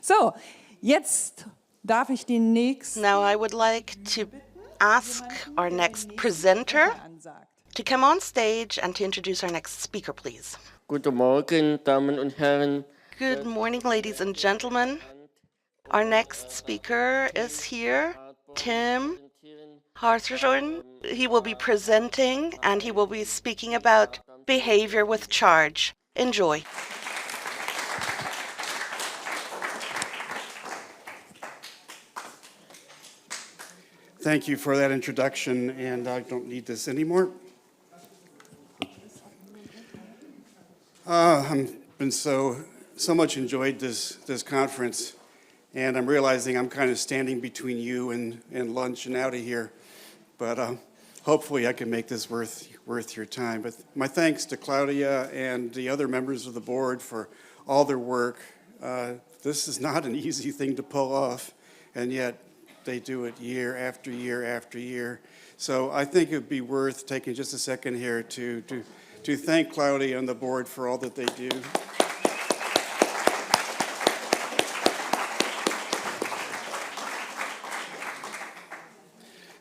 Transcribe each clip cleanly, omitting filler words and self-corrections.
So, jetzt darf ich den nächsten Now I would like to ask our next presenter to come on stage and to introduce our next speaker, please. Guten Morgen, Damen und Herren. Good morning, ladies and gentlemen. Our next speaker is here, Tim Hartshorne. He will be presenting and he will be speaking about behavior with charge. Enjoy. Thank you for that introduction, and I don't need this anymore. I've been so much enjoyed this conference, and I'm realizing I'm kind of standing between you and lunch and out of here, but hopefully I can make this worth your time. But my thanks to Claudia and the other members of the board for all their work. This is not an easy thing to pull off, and yet they do it year after year after year. So I think it would be worth taking just a second here to thank Claudia and the board for all that they do.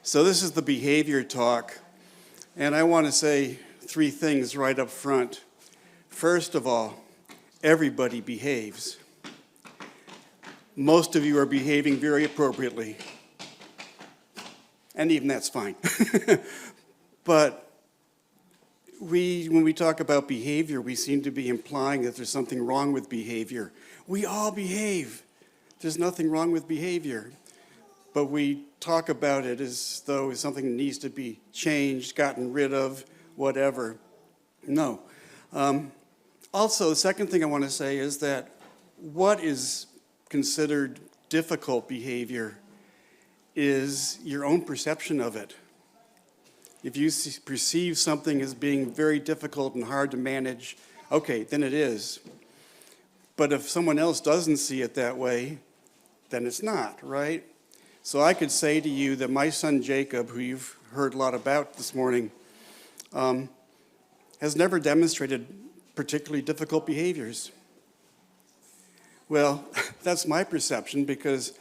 So this is the behavior talk, and I want to say three things right up front. First of all, everybody behaves. Most of you are behaving very appropriately, and even that's fine. But when we talk about behavior, we seem to be implying that there's something wrong with behavior. We all behave. There's nothing wrong with behavior. But we talk about it as though something needs to be changed, gotten rid of, whatever. No. Also, the second thing I want to say is that what is considered difficult behavior is your own perception of it. If you perceive something as being very difficult and hard to manage, okay, then it is. But if someone else doesn't see it that way, then it's not, right? So I could say to you that my son Jacob, who you've heard a lot about this morning, has never demonstrated particularly difficult behaviors. Well, that's my perception, because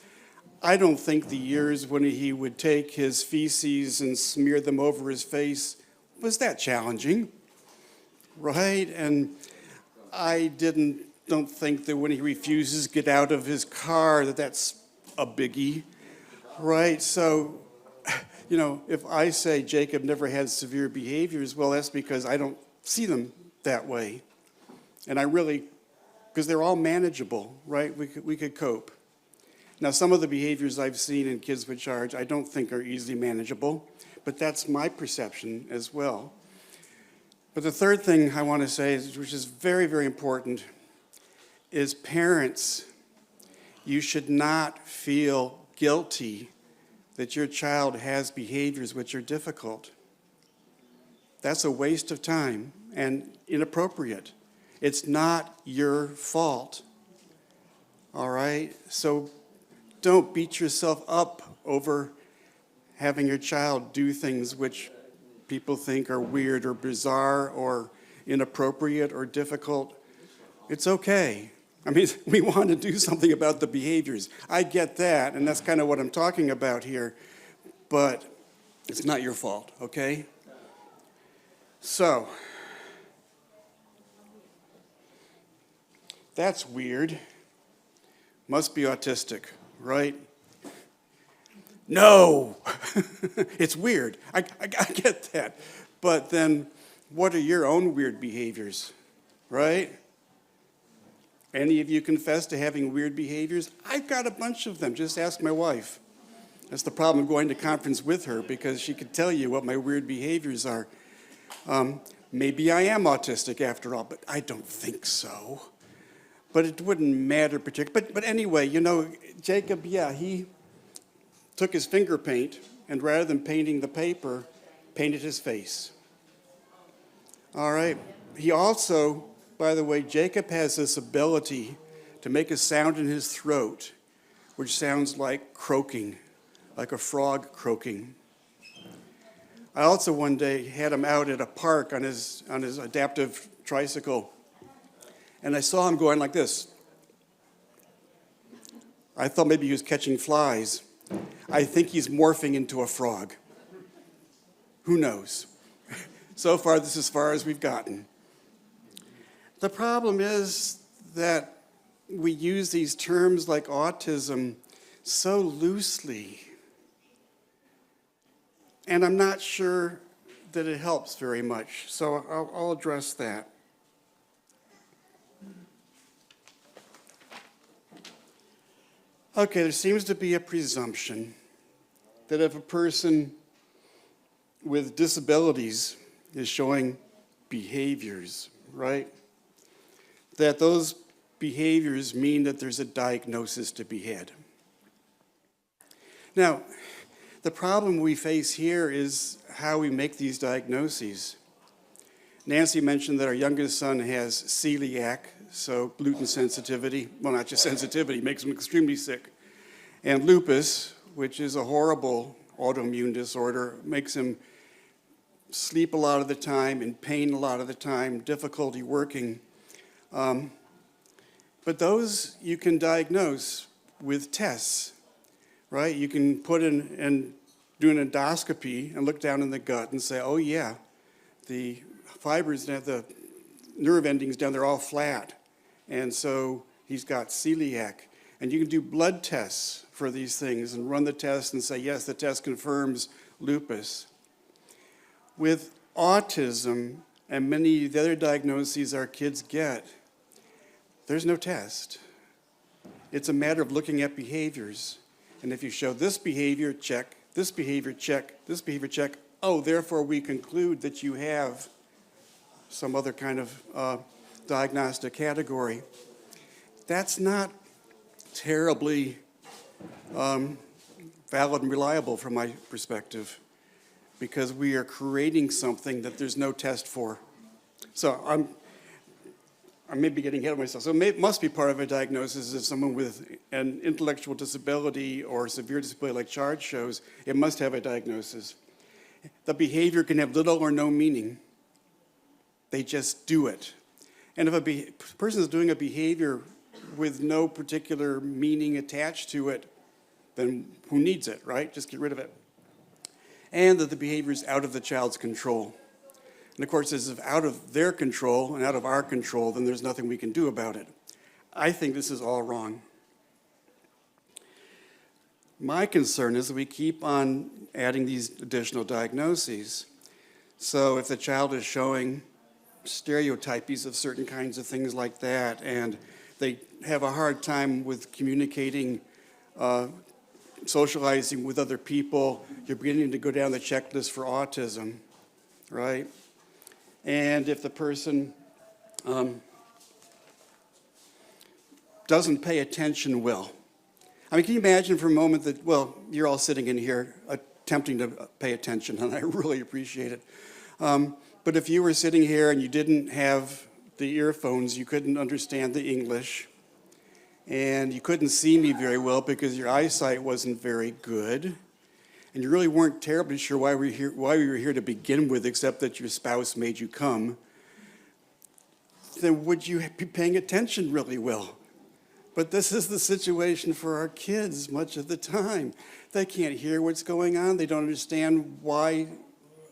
I don't think the years when he would take his feces and smear them over his face was that challenging, right? And I don't think that when he refuses to get out of his car that's a biggie, right? So, you know, if I say Jacob never had severe behaviors, well, that's because I don't see them that way. And I really, because they're all manageable, right? We could cope. Now, some of the behaviors I've seen in kids with charge I don't think are easily manageable, but that's my perception as well. But the third thing I want to say, which is very, very important, is parents, you should not feel guilty that your child has behaviors which are difficult. That's a waste of time and inappropriate. It's not your fault, all right? So don't beat yourself up over having your child do things which people think are weird or bizarre or inappropriate or difficult. It's okay. I mean, we want to do something about the behaviors. I get that, and that's kind of what I'm talking about here, but it's not your fault, okay? So, that's weird. Must be autistic, right? No, it's weird. I get that. But then what are your own weird behaviors, right? Any of you confess to having weird behaviors? I've got a bunch of them. Just ask my wife. That's the problem of going to conference with her, because she could tell you what my weird behaviors are. Maybe I am autistic after all, but I don't think so. But it wouldn't matter particularly. But anyway, you know, Jacob, yeah, he took his finger paint, and rather than painting the paper, painted his face. All right. He also, by the way, Jacob has this ability to make a sound in his throat, which sounds like croaking, like a frog croaking. I also one day had him out at a park on his adaptive tricycle, and I saw him going like this. I thought maybe he was catching flies. I think he's morphing into a frog. Who knows? So far, this is as far as we've gotten. The problem is that we use these terms like autism so loosely. And I'm not sure that it helps very much, so I'll address that. Okay, there seems to be a presumption that if a person with disabilities is showing behaviors, right, that those behaviors mean that there's a diagnosis to be had. Now, the problem we face here is how we make these diagnoses. Nancy mentioned that our youngest son has celiac, so gluten sensitivity, well, not just sensitivity, makes him extremely sick. And lupus, which is a horrible autoimmune disorder, makes him sleep a lot of the time, in pain a lot of the time, difficulty working. But those you can diagnose with tests, right? You can put in and do an endoscopy and look down in the gut and say, oh yeah, the fibers, the nerve endings down there are all flat. And so he's got celiac. And you can do blood tests for these things and run the test and say, yes, the test confirms lupus. With autism and many of the other diagnoses our kids get, there's no test. It's a matter of looking at behaviors. And if you show this behavior, check, this behavior, check, this behavior, check, oh, therefore we conclude that you have some other kind of diagnostic category. That's not terribly valid and reliable from my perspective, because we are creating something that there's no test for. So I may be getting ahead of myself. So it must be part of a diagnosis of someone with an intellectual disability or severe disability like CHARGE shows, it must have a diagnosis. The behavior can have little or no meaning. They just do it. And if a person is doing a behavior with no particular meaning attached to it, then who needs it, right? Just get rid of it. And that the behavior is out of the child's control. And of course, if it's out of their control and out of our control, then there's nothing we can do about it. I think this is all wrong. My concern is that we keep on adding these additional diagnoses. So if the child is showing stereotypies of certain kinds of things like that, and they have a hard time with communicating, socializing with other people, you're beginning to go down the checklist for autism, right? And if the person doesn't pay attention well. I mean, can you imagine for a moment that, well, you're all sitting in here attempting to pay attention, and I really appreciate it. But if you were sitting here and you didn't have the earphones, you couldn't understand the English, and you couldn't see me very well because your eyesight wasn't very good, and you really weren't terribly sure why we were here to begin with, except that your spouse made you come, then would you be paying attention really well? But this is the situation for our kids much of the time. They can't hear what's going on. They don't understand why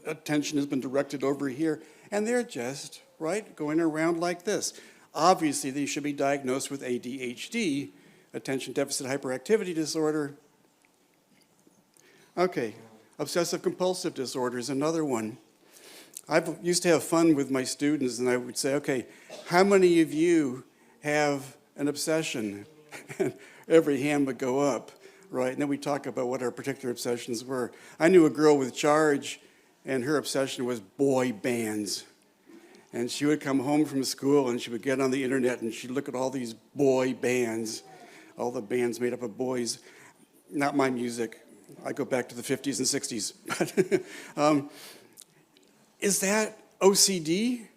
attention has been directed over here, and they're just, right, going around like this. Obviously, they should be diagnosed with ADHD, attention deficit hyperactivity disorder. Okay, obsessive compulsive disorder is another one. I used to have fun with my students, and I would say, okay, how many of you have an obsession? Every hand would go up, right? And then we talk about what our particular obsessions were. I knew a girl with CHARGE, and her obsession was boy bands. And she would come home from school, and she would get on the internet, and she'd look at all these boy bands, all the bands made up of boys. Not my music. I go back to the 50s and 60s. But is that OCD?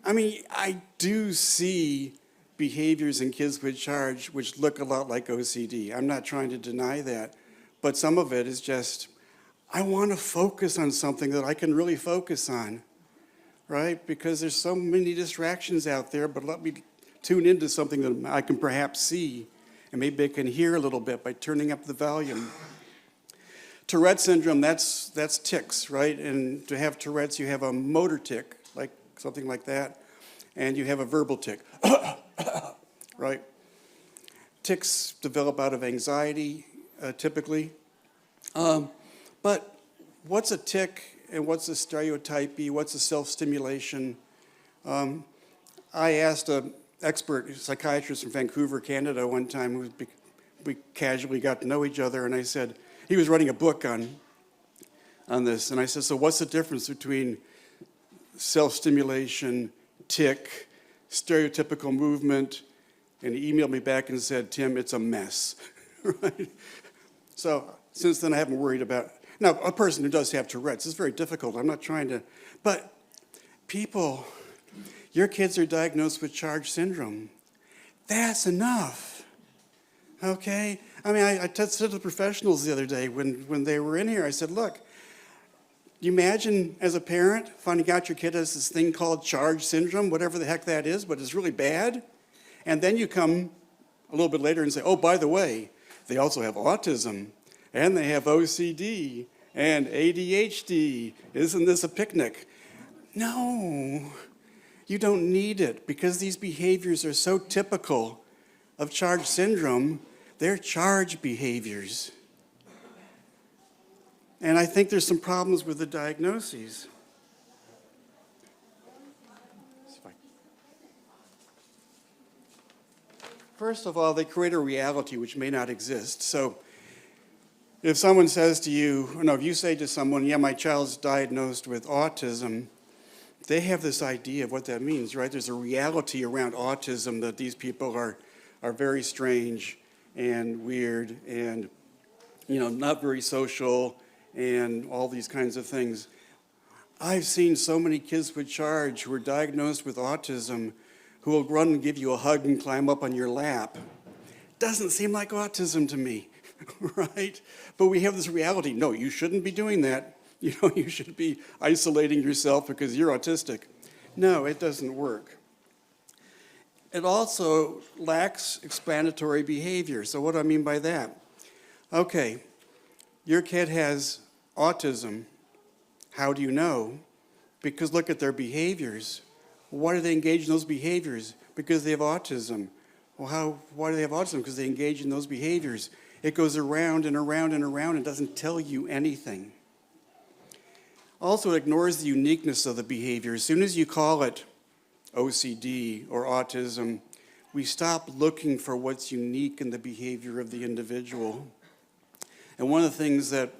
I mean, I do see behaviors in kids with CHARGE which look a lot like OCD. I'm not trying to deny that. But some of it is just, I want to focus on something that I can really focus on, right? Because there's so many distractions out there, but let me tune into something that I can perhaps see. and maybe I can hear a little bit by turning up the volume. Tourette syndrome, that's tics, right? And to have Tourette's, you have a motor tic, like something like that, and you have a verbal tic, right? Tics develop out of anxiety, typically. But what's a tic and what's a stereotypy? What's a self-stimulation? I asked an expert psychiatrist from Vancouver, Canada, one time, we casually got to know each other, and I said, he was writing a book on this, and I said, so what's the difference between self-stimulation, tic, stereotypical movement? And he emailed me back and said, Tim, it's a mess, right? So since then, I haven't worried about, now, a person who does have Tourette's is very difficult. I'm not trying to, but people, your kids are diagnosed with CHARGE syndrome. That's enough, okay? I mean, I said to the professionals the other day when they were in here, I said, look, you imagine as a parent finding out your kid has this thing called CHARGE syndrome, whatever the heck that is, but it's really bad. And then you come a little bit later and say, oh, by the way, they also have autism, and they have OCD, and ADHD. Isn't this a picnic? No, you don't need it, because these behaviors are so typical of CHARGE syndrome. They're charge behaviors. And I think there's some problems with the diagnoses. First of all, they create a reality which may not exist. So if someone says to you, no, if you say to someone, yeah, my child's diagnosed with autism, they have this idea of what that means, right? There's a reality around autism that these people are very strange and weird and, not very social and all these kinds of things. I've seen so many kids with CHARGE who are diagnosed with autism who will run and give you a hug and climb up on your lap. Doesn't seem like autism to me, right? But we have this reality. No, you shouldn't be doing that. You should be isolating yourself because you're autistic. No, it doesn't work. It also lacks explanatory behavior. So what do I mean by that? Okay, your kid has autism. How do you know? Because look at their behaviors. Why do they engage in those behaviors? Because they have autism. Well, why do they have autism? Because they engage in those behaviors. It goes around and around and around and doesn't tell you anything. Also, it ignores the uniqueness of the behavior. As soon as you call it OCD or autism, we stop looking for what's unique in the behavior of the individual. And one of the things that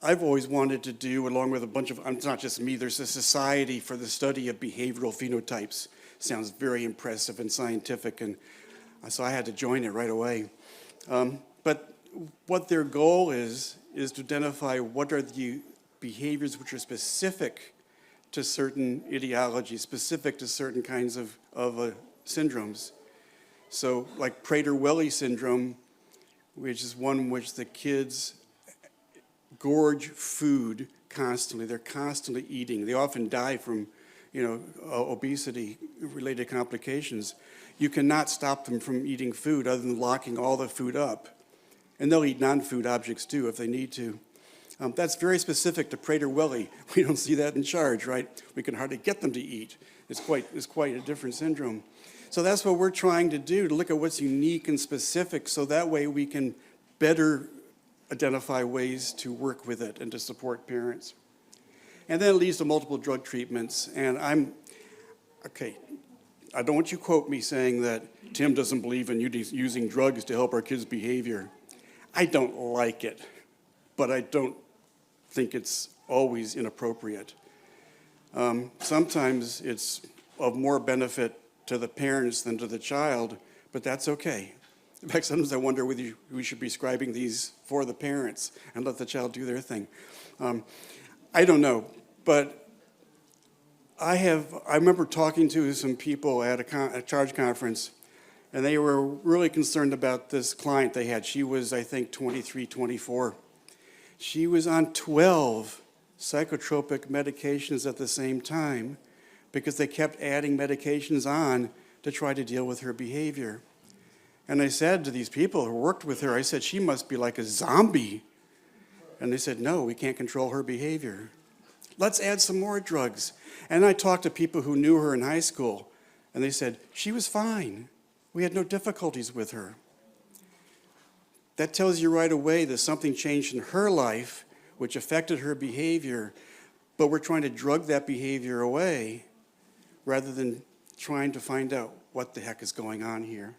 I've always wanted to do, along with a bunch of, it's not just me, there's a society for the study of behavioral phenotypes. Sounds very impressive and scientific, and so I had to join it right away. But what their goal is to identify what are the behaviors which are specific to certain ideologies, specific to certain kinds of syndromes. So like Prader-Willi syndrome, which is one in which the kids gorge food constantly. They're constantly eating. They often die from, obesity-related complications. You cannot stop them from eating food other than locking all the food up. And they'll eat non-food objects too if they need to. That's very specific to Prader-Willi. We don't see that in CHARGE, right? We can hardly get them to eat. It's quite a different syndrome. So that's what we're trying to do, to look at what's unique and specific, so that way we can better identify ways to work with it and to support parents. And then it leads to multiple drug treatments. And I don't want you to quote me saying that Tim doesn't believe in using drugs to help our kids' behavior. I don't like it, but I don't think it's always inappropriate. Sometimes it's of more benefit to the parents than to the child, but that's okay. In fact, sometimes I wonder whether we should be prescribing these for the parents and let the child do their thing. I don't know, but I remember talking to some people at a CHARGE-Konferenz, and they were really concerned about this client they had. She was, I think, 23, 24. She was on 12 psychotropic medications at the same time because they kept adding medications on to try to deal with her behavior. And I said to these people who worked with her, I said, she must be like a zombie. And they said, no, we can't control her behavior. Let's add some more drugs. And I talked to people who knew her in high school, and they said, she was fine. We had no difficulties with her. That tells you right away that something changed in her life, which affected her behavior, but we're trying to drug that behavior away rather than trying to find out what the heck is going on here.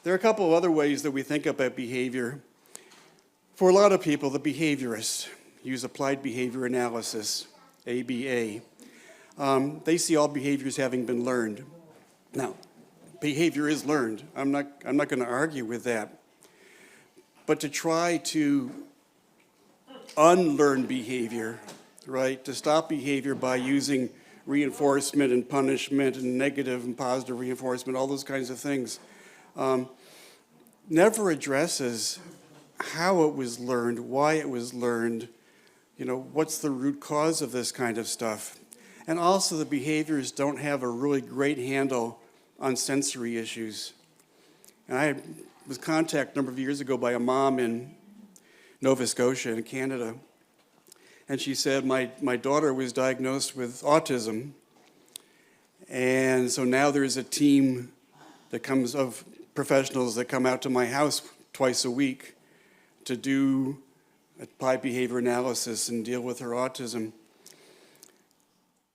There are a couple of other ways that we think about behavior. For a lot of people, the behaviorists use applied behavior analysis, ABA. They see all behaviors having been learned. Now, behavior is learned. I'm not going to argue with that. But to try to unlearn behavior, right, to stop behavior by using reinforcement and punishment and negative and positive reinforcement, all those kinds of things, never addresses how it was learned, why it was learned, what's the root cause of this kind of stuff. And also the behaviors don't have a really great handle on sensory issues. And I was contacted a number of years ago by a mom in Nova Scotia in Canada. And she said, my daughter was diagnosed with autism. And so now there's a team that comes of professionals that come out to my house twice a week to do applied behavior analysis and deal with her autism.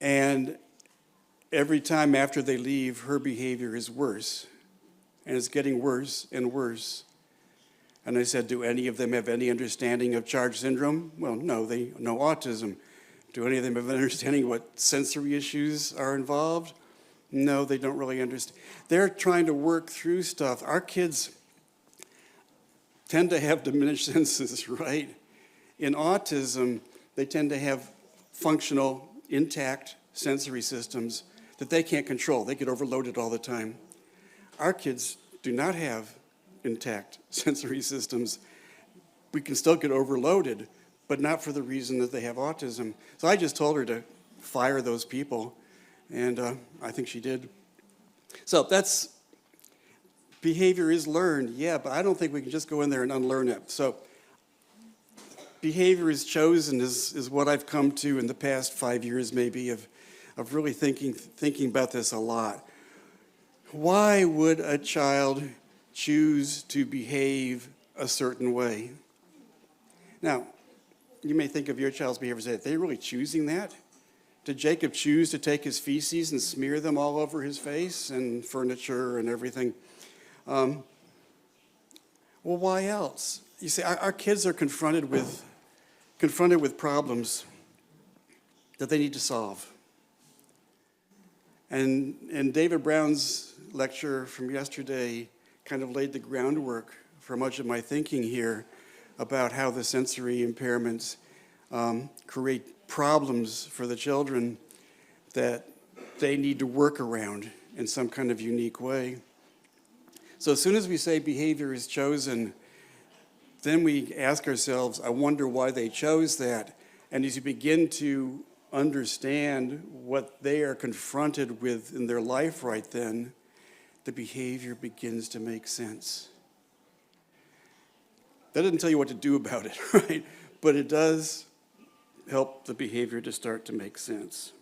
And every time after they leave, her behavior is worse. And it's getting worse and worse. And I said, do any of them have any understanding of CHARGE syndrome? Well, no, they know autism. Do any of them have an understanding of what sensory issues are involved? No, they don't really understand. They're trying to work through stuff. Our kids tend to have diminished senses, right? In autism, they tend to have functional, intact sensory systems that they can't control. They get overloaded all the time. Our kids do not have intact sensory systems. We can still get overloaded, but not for the reason that they have autism. So I just told her to fire those people, and I think she did. So that's, behavior is learned, yeah, but I don't think we can just go in there and unlearn it. So behavior is chosen is what I've come to in the past 5 years maybe of really thinking about this a lot. Why would a child choose to behave a certain way? Now, you may think of your child's behavior and say, are they really choosing that? Did Jacob choose to take his feces and smear them all over his face and furniture and everything? Well, why else? You see, our kids are confronted with problems that they need to solve. And David Brown's lecture from yesterday kind of laid the groundwork for much of my thinking here about how the sensory impairments create problems for the children that they need to work around in some kind of unique way. So as soon as we say behavior is chosen, then we ask ourselves, I wonder why they chose that. And as you begin to understand what they are confronted with in their life right then, the behavior begins to make sense. That doesn't tell you what to do about it, right? But it does help the behavior to start to make sense.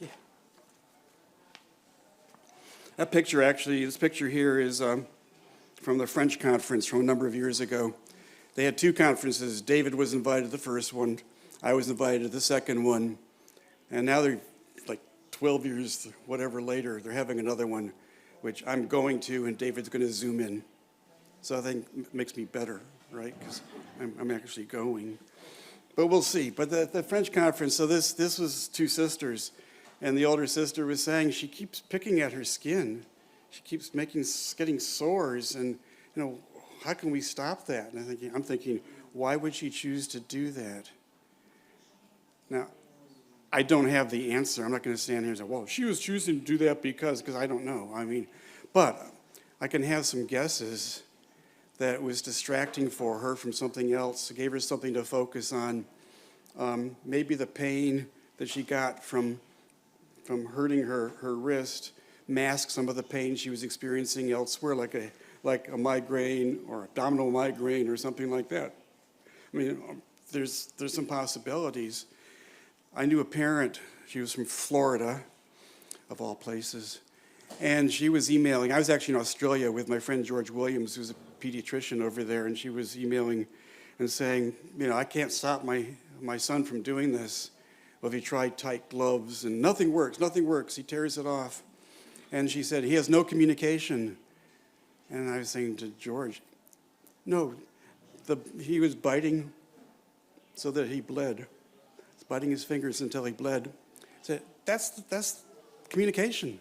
Yeah. That picture actually, this picture here is from the French conference from a number of years ago. They had two conferences. David was invited to the first one. I was invited to the second one. And now they're like 12 years, whatever later, they're having another one, which I'm going to, and David's going to Zoom in. So I think it makes me better, right? Because I'm actually going. But we'll see. But the French conference, so this was two sisters, and the older sister was saying she keeps picking at her skin. She keeps getting sores, and how can we stop that? And I'm thinking, why would she choose to do that? Now, I don't have the answer. I'm not going to stand here and say, well, she was choosing to do that because I don't know. But I can have some guesses that it was distracting for her from something else. It gave her something to focus on. Maybe the pain that she got from hurting her wrist masked some of the pain she was experiencing elsewhere, like a migraine or abdominal migraine or something like that. I mean, there's some possibilities. I knew a parent, she was from Florida, of all places, and she was emailing. I was actually in Australia with my friend George Williams, who's a pediatrician over there, and she was emailing and saying, I can't stop my son from doing this. Well, he tried tight gloves, and nothing works. He tears it off. And she said, he has no communication. And I was saying to George, no, he was biting so that he bled. He's biting his fingers until he bled. I said, that's communication,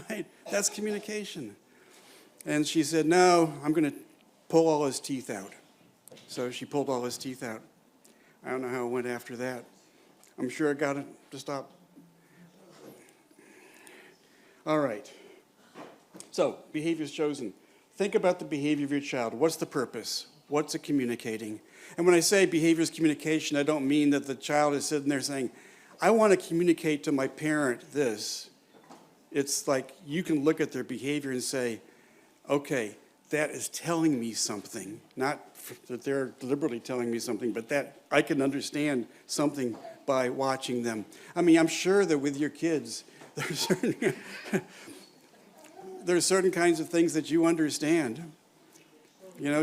right? That's communication. And she said, no, I'm going to pull all his teeth out. So she pulled all his teeth out. I don't know how it went after that. I'm sure I got it to stop. All right. So, behaviors chosen. Think about the behavior of your child. What's the purpose? What's it communicating? And when I say behavior is communication, I don't mean that the child is sitting there saying, I want to communicate to my parent this. It's like you can look at their behavior and say, okay, that is telling me something. Not that they're deliberately telling me something, but that I can understand something by watching them. I mean, I'm sure that with your kids, there's certain kinds of things that you understand.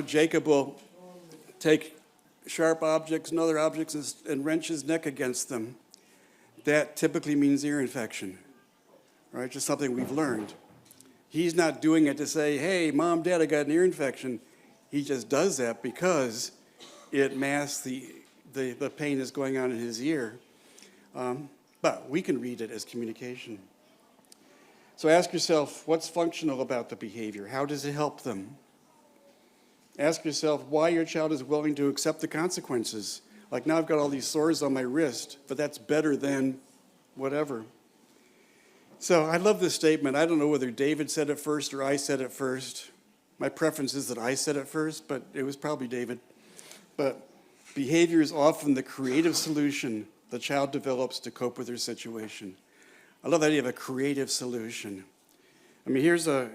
Jacob will take sharp objects and other objects and wrench his neck against them. That typically means ear infection, right? Just something we've learned. He's not doing it to say, hey, Mom, Dad, I got an ear infection. He just does that because it masks the pain that's going on in his ear. But we can read it as communication. So ask yourself, what's functional about the behavior? How does it help them? Ask yourself why your child is willing to accept the consequences. Like, now I've got all these sores on my wrist, but that's better than whatever. So I love this statement. I don't know whether David said it first or I said it first. My preference is that I said it first, but it was probably David. But behavior is often the creative solution the child develops to cope with their situation. I love the idea of a creative solution. I mean, here's a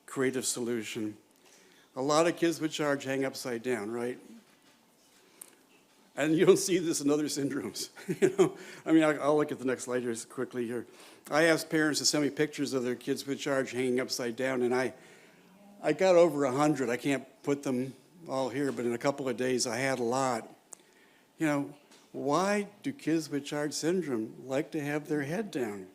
creative solution. A lot of kids with CHARGE hang upside down, right? And you don't see this in other syndromes. I mean, I'll look at the next slide here quickly here. I asked parents to send me pictures of their kids with CHARGE hanging upside down, and I got over 100. I can't put them all here, but in a couple of days I had a lot. Why do kids with CHARGE syndrome like to have their head down?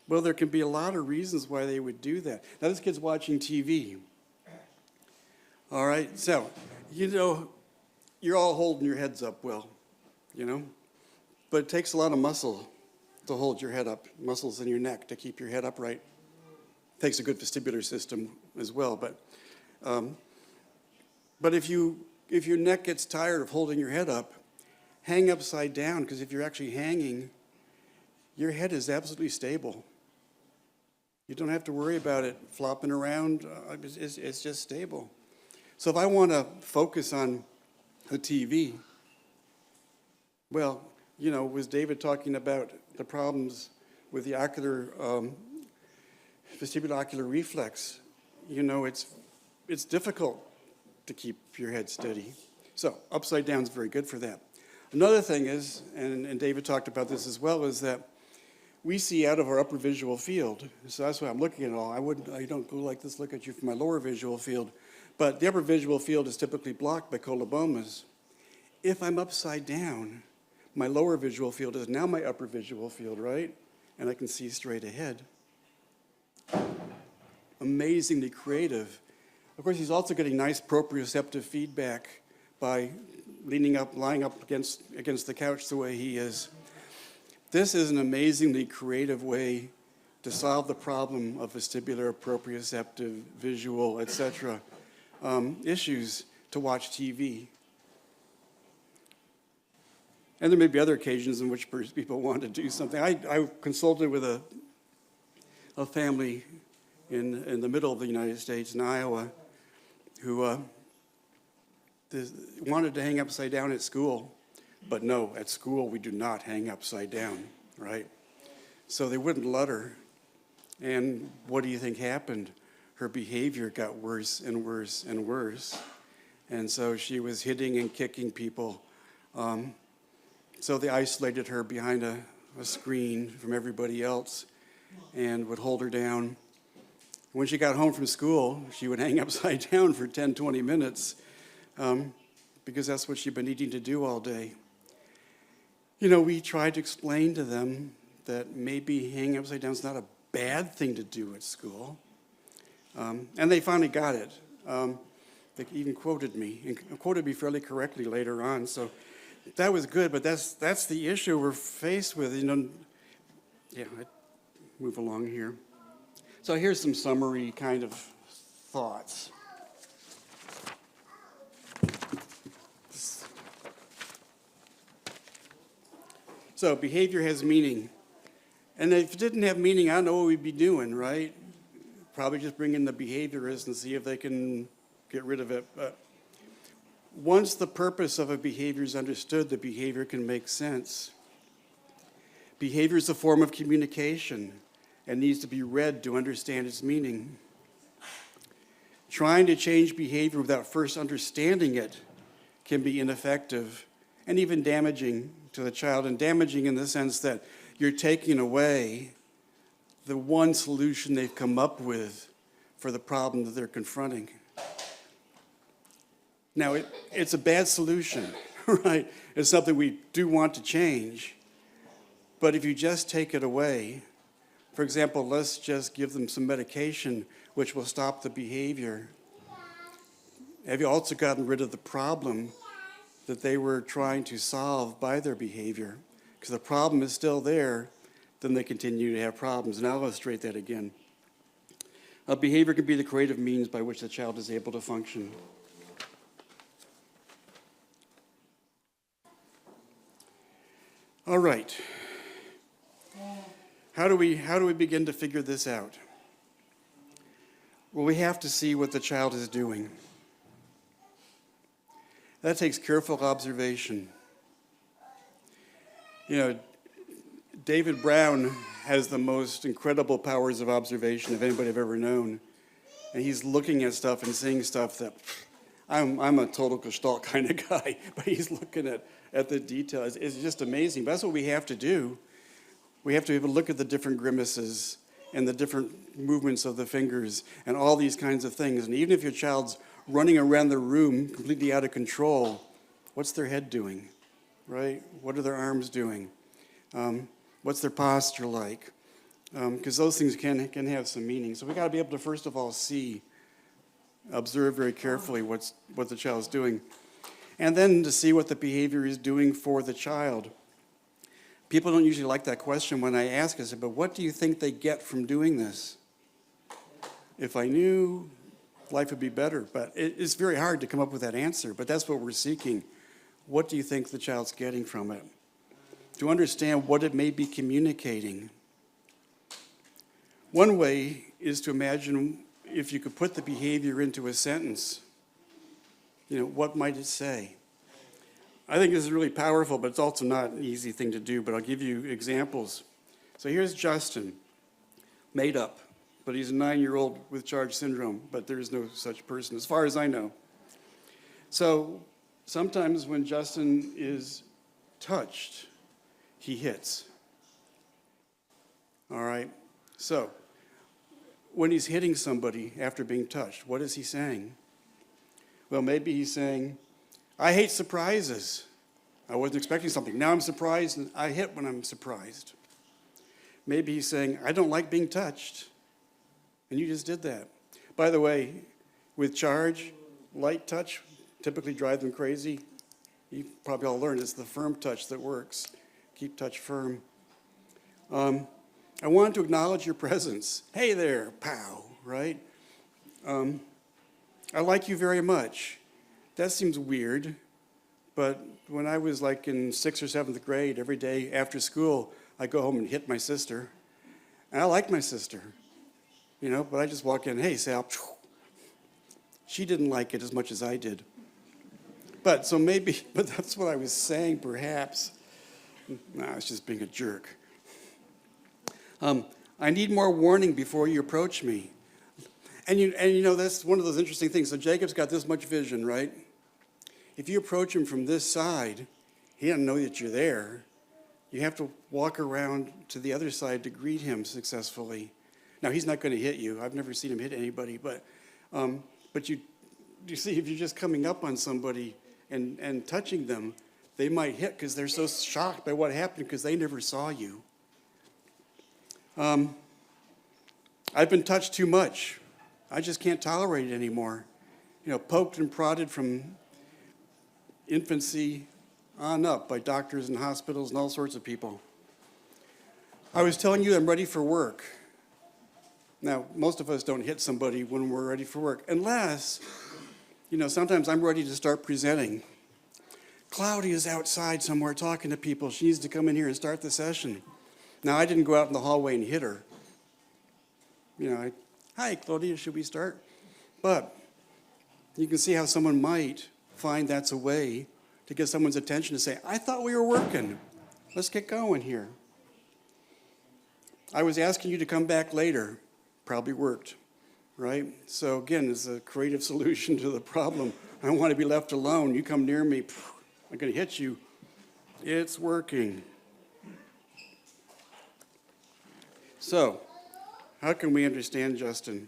Well, there can be a lot of reasons why they would do that. Now, this kid's watching TV. All right, so, you're all holding your heads up well, but it takes a lot of muscle to hold your head up, muscles in your neck to keep your head upright. It takes a good vestibular system as well, but if your neck gets tired of holding your head up, hang upside down, because if you're actually hanging, your head is absolutely stable. You don't have to worry about it flopping around. It's just stable. So if I want to focus on the TV, well, was David talking about the problems with the vestibular-ocular reflex? It's difficult to keep your head steady. So upside down is very good for that. Another thing is, and David talked about this as well, is that we see out of our upper visual field. So that's why I'm looking at it all. I don't go like this, look at you from my lower visual field. But the upper visual field is typically blocked by colobomas. If I'm upside down, my lower visual field is now my upper visual field, right? And I can see straight ahead. Amazingly creative. Of course, he's also getting nice proprioceptive feedback by lying up against the couch the way he is. This is an amazingly creative way to solve the problem of vestibular, proprioceptive, visual, etc. Issues to watch TV. And there may be other occasions in which people want to do something. I consulted with a family in the middle of the United States, in Iowa, who wanted to hang upside down at school. But no, at school we do not hang upside down, right? So they wouldn't let her. And what do you think happened? Her behavior got worse and worse and worse. And so she was hitting and kicking people. So they isolated her behind a screen from everybody else and would hold her down. When she got home from school, she would hang upside down for 10, 20 minutes because that's what she'd been needing to do all day. You know, we tried to explain to them that maybe hanging upside down is not a bad thing to do at school. And they finally got it. They even quoted me, and quoted me fairly correctly later on. So that was good, but that's the issue we're faced with. You know, yeah, I move along here. So here's some summary kind of thoughts. So behavior has meaning. And if it didn't have meaning, I don't know what we'd be doing, right? Probably just bring in the behaviorists and see if they can get rid of it. But once the purpose of a behavior is understood, the behavior can make sense. Behavior is a form of communication and needs to be read to understand its meaning. Trying to change behavior without first understanding it can be ineffective and even damaging to the child, and damaging in the sense that you're taking away the one solution they've come up with for the problem that they're confronting. Now, it's a bad solution, right? It's something we do want to change, but if you just take it away, for example, let's just give them some medication which will stop the behavior. Have you also gotten rid of the problem that they were trying to solve by their behavior? Because the problem is still there, then they continue to have problems. And I'll illustrate that again. Behavior can be the creative means by which the child is able to function. All right. How do we begin to figure this out? Well, we have to see what the child is doing. That takes careful observation. You know, David Brown has the most incredible powers of observation of anybody I've ever known. And he's looking at stuff and seeing stuff that I'm a total Gestalt kind of guy, but he's looking at the details. It's just amazing. But that's what we have to do. We have to be able to look at the different grimaces and the different movements of the fingers and all these kinds of things. And even if your child's running around the room completely out of control, what's their head doing, right? What are their arms doing? What's their posture like? Because those things can have some meaning. So we got to be able to, first of all, observe very carefully what the child's doing, and then to see what the behavior is doing for the child. People don't usually like that question when I ask. I say, but what do you think they get from doing this? If I knew, life would be better. But it's very hard to come up with that answer, but that's what we're seeking. What do you think the child's getting from it? To understand what it may be communicating. One way is to imagine if you could put the behavior into a sentence. You know, what might it say? I think this is really powerful, but it's also not an easy thing to do, but I'll give you examples. So here's Justin, made up, but he's a 9-year-old with CHARGE syndrome, but there is no such person as far as I know. So sometimes when Justin is touched, he hits. All right? So when he's hitting somebody after being touched, what is he saying? Well, maybe he's saying, I hate surprises. I wasn't expecting something. Now I'm surprised, and I hit when I'm surprised. Maybe he's saying, I don't like being touched. And you just did that. By the way, with CHARGE, light touch typically drive them crazy. You probably all learned it's the firm touch that works. Keep touch firm. I wanted to acknowledge your presence. Hey there, pow, right? I like you very much. That seems weird, but when I was like in 6th or 7th grade, every day after school, I'd go home and hit my sister. And I liked my sister, you know, but I just walk in, hey, Sal. She didn't like it as much as I did. But that's what I was saying, perhaps. No, I was just being a jerk. I need more warning before you approach me. And you know, that's one of those interesting things. So Jacob's got this much vision, right? If you approach him from this side, he doesn't know that you're there. You have to walk around to the other side to greet him successfully. Now, he's not going to hit you. I've never seen him hit anybody. But you see, if you're just coming up on somebody and touching them, they might hit because they're so shocked by what happened because they never saw you. I've been touched too much. I just can't tolerate it anymore. You know, poked and prodded from infancy on up by doctors and hospitals and all sorts of people. I was telling you I'm ready for work. Now, most of us don't hit somebody when we're ready for work, unless, you know, sometimes I'm ready to start presenting. Cloudy is outside somewhere talking to people. She needs to come in here and start the session. Now, I didn't go out in the hallway and hit her. You know, hi, Claudia, should we start? But you can see how someone might find that's a way to get someone's attention to say, I thought we were working. Let's get going here. I was asking you to come back later. Probably worked, right? So again, it's a creative solution to the problem. I don't want to be left alone. You come near me, I'm going to hit you. It's working. So, how can we understand Justin?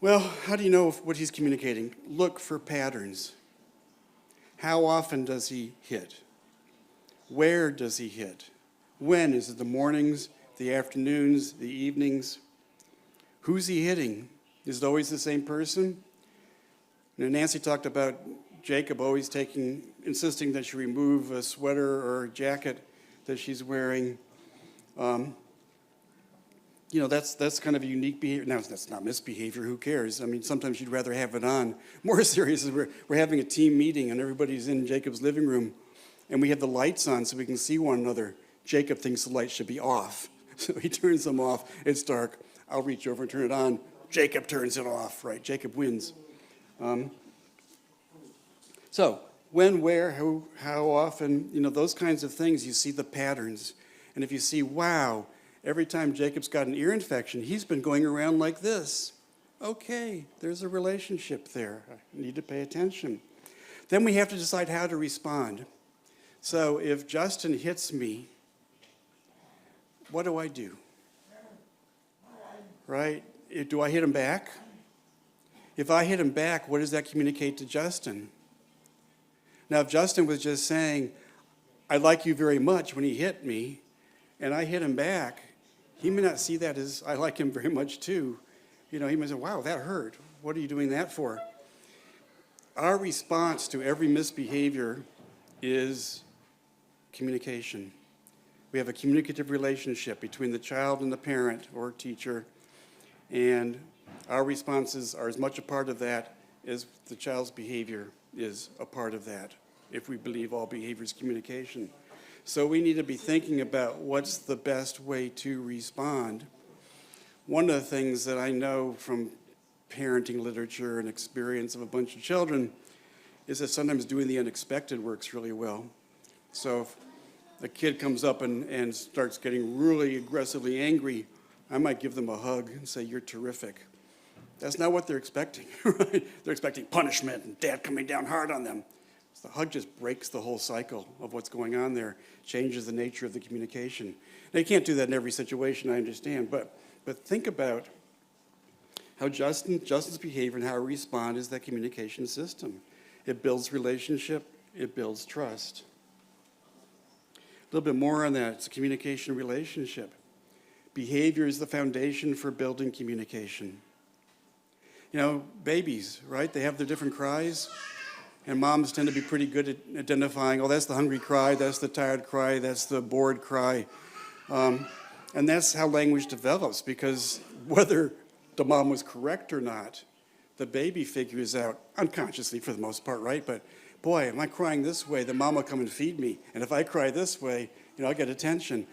Well, how do you know what he's communicating? Look for patterns. How often does he hit? Where does he hit? When? Is it the mornings, the afternoons, the evenings? Who's he hitting? Is it always the same person? Now, Nancy talked about Jacob always insisting that she remove a sweater or a jacket that she's wearing. You know, that's kind of a unique behavior. Now, that's not misbehavior. Who cares? I mean, sometimes you'd rather have it on. More serious is we're having a team meeting and everybody's in Jacob's living room and we have the lights on so we can see one another. Jacob thinks the lights should be off. So he turns them off. It's dark. I'll reach over and turn it on. Jacob turns it off, right? Jacob wins. So when, where, who, how often, you know, those kinds of things, you see the patterns. And if you see, wow, every time Jacob's got an ear infection, he's been going around like this. Okay, there's a relationship there. I need to pay attention. Then we have to decide how to respond. So if Justin hits me, what do I do? Right? Do I hit him back? If I hit him back, what does that communicate to Justin? Now, if Justin was just saying, I like you very much when he hit me, and I hit him back, he may not see that as I like him very much too. You know, he may say, wow, that hurt. What are you doing that for? Our response to every misbehavior is communication. We have a communicative relationship between the child and the parent or teacher, and our responses are as much a part of that as the child's behavior is a part of that, if we believe all behavior is communication. So we need to be thinking about what's the best way to respond. One of the things that I know from parenting literature and experience of a bunch of children is that sometimes doing the unexpected works really well. So if a kid comes up and starts getting really aggressively angry, I might give them a hug and say, you're terrific. That's not what they're expecting, right? They're expecting punishment and dad coming down hard on them. So the hug just breaks the whole cycle of what's going on there, changes the nature of the communication. Now, you can't do that in every situation, I understand, but think about how Justin's behavior and how we respond is that communication system. It builds relationship, it builds trust. A little bit more on that. It's a communication relationship. Behavior is the foundation for building communication. You know, babies, right? They have their different cries, and moms tend to be pretty good at identifying, oh, that's the hungry cry, that's the tired cry, that's the bored cry. And that's how language develops, because whether the mom was correct or not, the baby figures out, unconsciously for the most part, right? But boy, am I crying this way, the mom will come and feed me. And if I cry this way, you know, I get attention.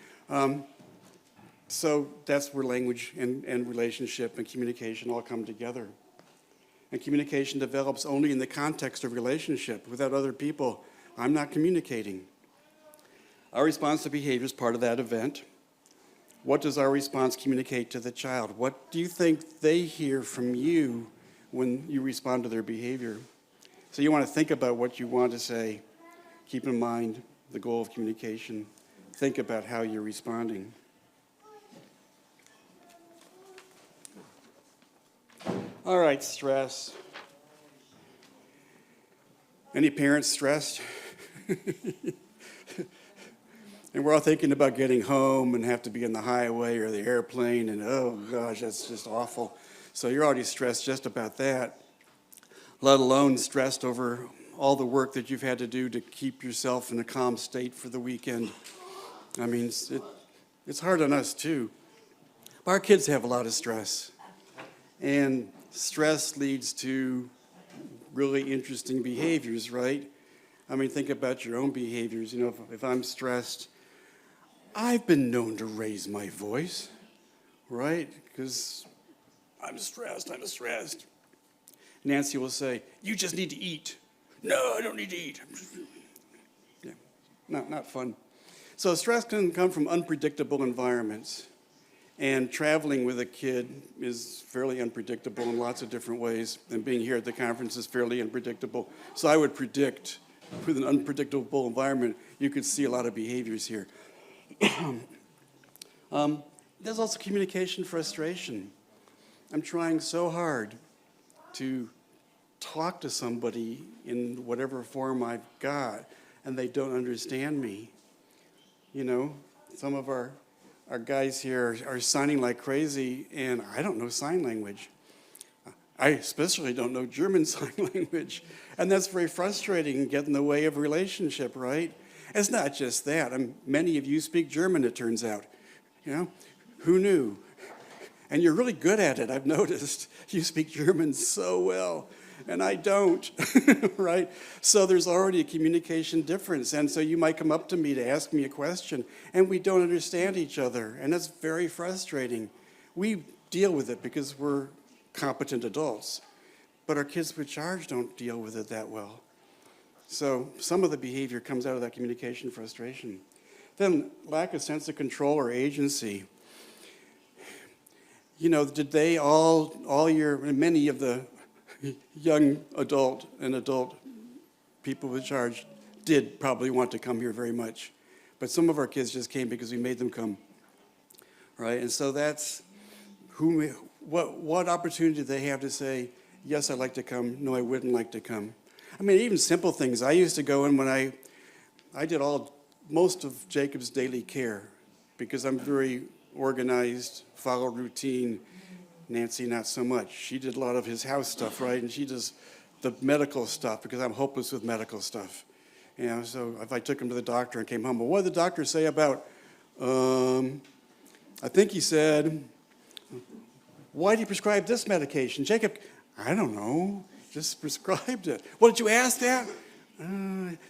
So that's where language and relationship and communication all come together. And communication develops only in the context of relationship. Without other people, I'm not communicating. Our response to behavior is part of that event. What does our response communicate to the child? What do you think they hear from you when you respond to their behavior? So you want to think about what you want to say. Keep in mind the goal of communication. Think about how you're responding. All right, stress. Any parents stressed? And we're all thinking about getting home and have to be on the highway or the airplane, and oh gosh, that's just awful. So you're already stressed just about that, let alone stressed over all the work that you've had to do to keep yourself in a calm state for the weekend. I mean, it's hard on us too. But our kids have a lot of stress. And stress leads to really interesting behaviors, right? I mean, think about your own behaviors. You know, if I'm stressed, I've been known to raise my voice, right? Because I'm stressed. Nancy will say, you just need to eat. No, I don't need to eat. Yeah, not fun. So stress can come from unpredictable environments. And traveling with a kid is fairly unpredictable in lots of different ways. And being here at the conference is fairly unpredictable. So I would predict, with an unpredictable environment, you could see a lot of behaviors here. There's also communication frustration. I'm trying so hard to talk to somebody in whatever form I've got, and they don't understand me. You know, some of our guys here are signing like crazy, and I don't know sign language. I especially don't know German sign language, and that's very frustrating and get in the way of a relationship, right? It's not just that. Many of you speak German, it turns out. You know, who knew? And you're really good at it, I've noticed. You speak German so well, and I don't, right? So there's already a communication difference, and so you might come up to me to ask me a question, and we don't understand each other, and that's very frustrating. We deal with it because we're competent adults, but our kids with CHARGE don't deal with it that well. So some of the behavior comes out of that communication frustration. Then lack of sense of control or agency. You know, did they many of the young adult and adult people with CHARGE did probably want to come here very much. But some of our kids just came because we made them come, right? And so that's what opportunity do they have to say, yes, I'd like to come, no, I wouldn't like to come. I mean, even simple things. I used to go in when I did most of Jacob's daily care because I'm very organized, follow routine. Nancy, not so much. She did a lot of his house stuff, right? And she does the medical stuff because I'm hopeless with medical stuff. You know, so if I took him to the doctor and came home, well, what did the doctor say about, I think he said, why did you prescribe this medication? Jacob, I don't know, just prescribed it. Well, did you ask that?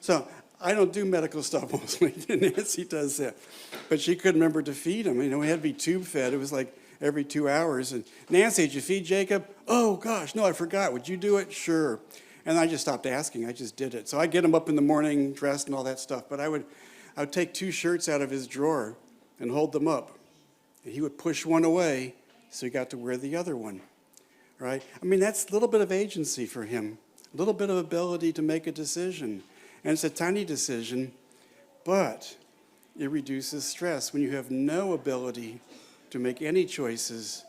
So I don't do medical stuff mostly. Nancy does that. But she couldn't remember to feed him. You know, we had to be tube fed. It was like every 2 hours. And Nancy, did you feed Jacob? Oh, gosh, no, I forgot. Would you do it? Sure. And I just stopped asking. I just did it. So I get him up in the morning, dressed and all that stuff. But I would take 2 shirts out of his drawer and hold them up. And he would push one away so he got to wear the other one, right? I mean, that's a little bit of agency for him, a little bit of ability to make a decision. And it's a tiny decision, but it reduces stress. When you have no ability to make any choices,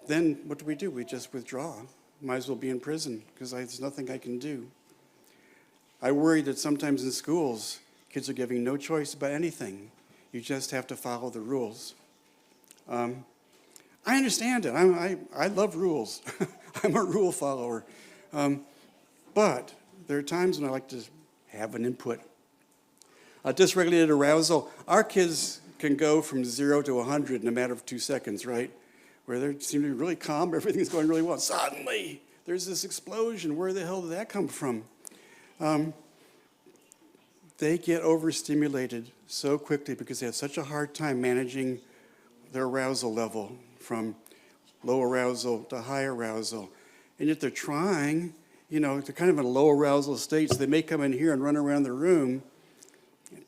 then what do? We just withdraw. Might as well be in prison because there's nothing I can do. I worry that sometimes in schools, kids are giving no choice about anything. You just have to follow the rules. I understand it. I love rules. I'm a rule follower. But there are times when I like to have an input. Dysregulated arousal. Our kids can go from 0 to 100 in a matter of 2 seconds, right? Where they seem to be really calm, everything's going really well. Suddenly, there's this explosion. Where the hell did that come from? They get overstimulated so quickly because they have such a hard time managing their arousal level from low arousal to high arousal. and yet they're trying, they're kind of in a low arousal state, so they may come in here and run around the room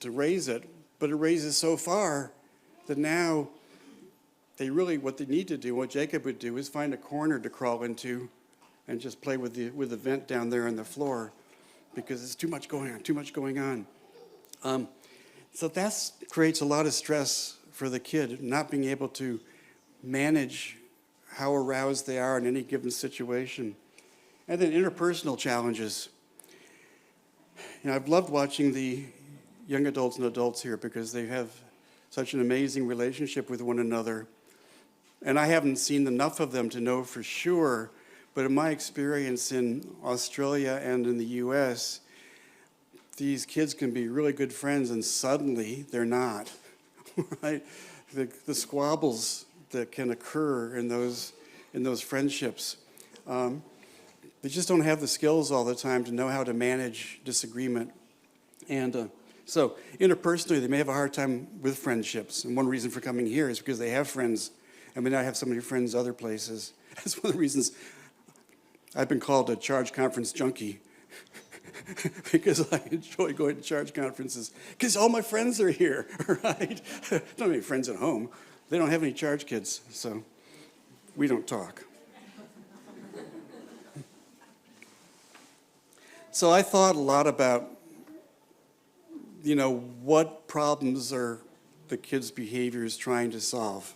to raise it, but it raises so far that now what they need to do, what Jacob would do, is find a corner to crawl into and just play with the vent down there on the floor, because it's too much going on. So that creates a lot of stress for the kid, not being able to manage how aroused they are in any given situation. And then interpersonal challenges. I've loved watching the young adults and adults here because they have such an amazing relationship with one another. And I haven't seen enough of them to know for sure, but in my experience in Australia and in the US, these kids can be really good friends and suddenly they're not, right? The squabbles that can occur in those friendships. They just don't have the skills all the time to know how to manage disagreement. And so interpersonally, they may have a hard time with friendships. And one reason for coming here is because they have friends and may not have so many friends other places. That's one of the reasons I've been called a CHARGE-Konferenz junkie. Because I enjoy going to CHARGE conferences. Because all my friends are here, right? I don't have any friends at home. They don't have any CHARGE kids, so we don't talk. So I thought a lot about, what problems are the kids' behaviors trying to solve.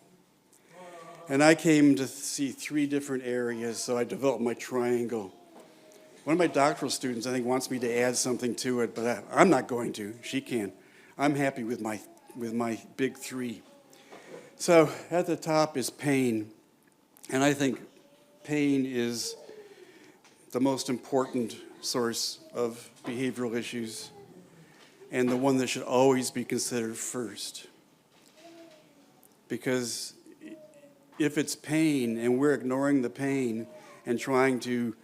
And I came to see 3 different areas, so I developed my triangle. One of my doctoral students, I think, wants me to add something to it, but I'm not going to. She can. I'm happy with my big 3. So at the top is pain. And I think pain is the most important source of behavioral issues and the one that should always be considered first. Because if it's pain and we're ignoring the pain and trying to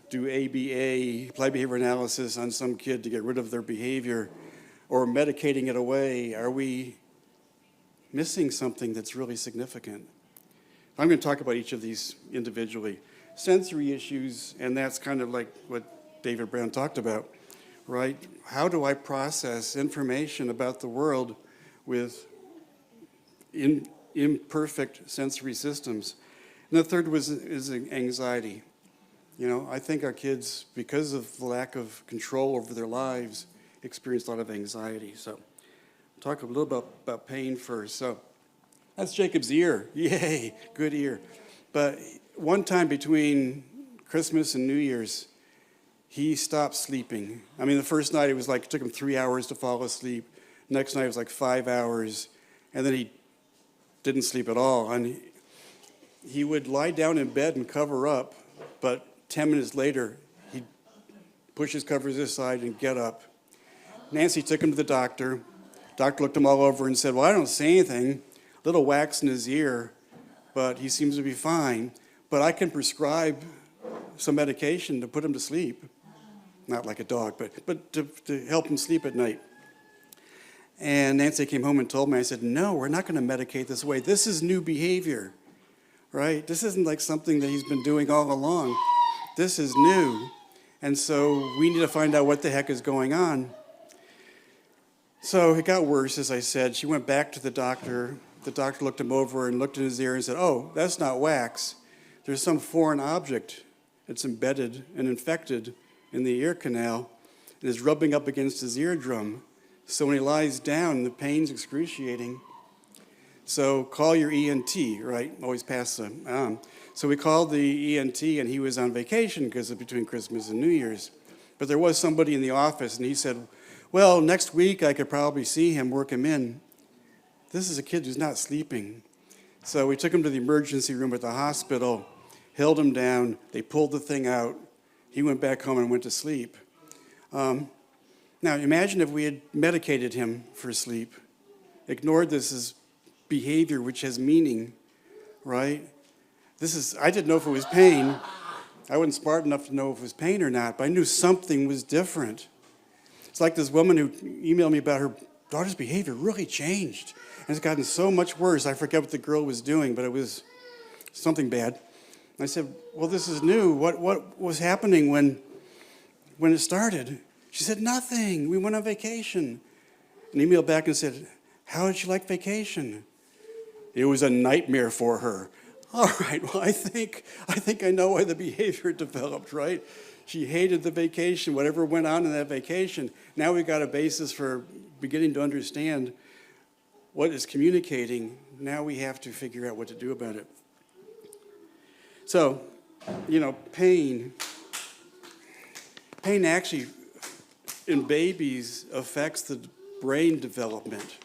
do ABA, applied behavior analysis, on some kid to get rid of their behavior, or medicating it away, are we missing something that's really significant? I'm going to talk about each of these individually. Sensory issues, and that's kind of like what David Brown talked about, right? How do I process information about the world with imperfect sensory systems? And the third is anxiety. I think our kids, because of the lack of control over their lives, experience a lot of anxiety. So I'll talk a little about pain first. So that's Jacob's ear. Yay, good ear. But one time between Christmas and New Year's, he stopped sleeping. I mean, the first night it took him 3 hours to fall asleep. Next night it was 5 hours. And then he didn't sleep at all. And he would lie down in bed and cover up, but 10 minutes later, he'd push his covers aside and get up. Nancy took him to the doctor. Doctor looked him all over and said, well, I don't see anything. A little wax in his ear, but he seems to be fine. But I can prescribe some medication to put him to sleep. Not like a dog, but to help him sleep at night. And Nancy came home and told me, I said, no, we're not going to medicate this way. This is new behavior, right? This isn't like something that he's been doing all along. This is new, and so we need to find out what the heck is going on. So it got worse, as I said. She went back to the doctor. The doctor looked him over and looked in his ear and said, oh, that's not wax. There's some foreign object that's embedded and infected in the ear canal and is rubbing up against his eardrum. So when he lies down, the pain's excruciating. So call your ENT, right? Always pass them on. So we called the ENT, and he was on vacation because of between Christmas and New Year's. But there was somebody in the office, and he said, well, next week I could probably see him, work him in. This is a kid who's not sleeping. So we took him to the emergency room at the hospital, held him down, they pulled the thing out. He went back home and went to sleep. Now imagine if we had medicated him for sleep, ignored this as behavior which has meaning, right? I didn't know if it was pain. I wasn't smart enough to know if it was pain or not, but I knew something was different. It's like this woman who emailed me about her daughter's behavior really changed. And it's gotten so much worse. I forget what the girl was doing, but it was something bad. I said, well, this is new. What was happening when it started? She said, nothing. We went on vacation. And emailed back and said, how did she like vacation? It was a nightmare for her. All right, well, I think I know why the behavior developed, right? She hated the vacation, whatever went on in that vacation. Now we've got a basis for beginning to understand what is communicating. Now we have to figure out what to do about it. So, pain actually in babies affects the brain development.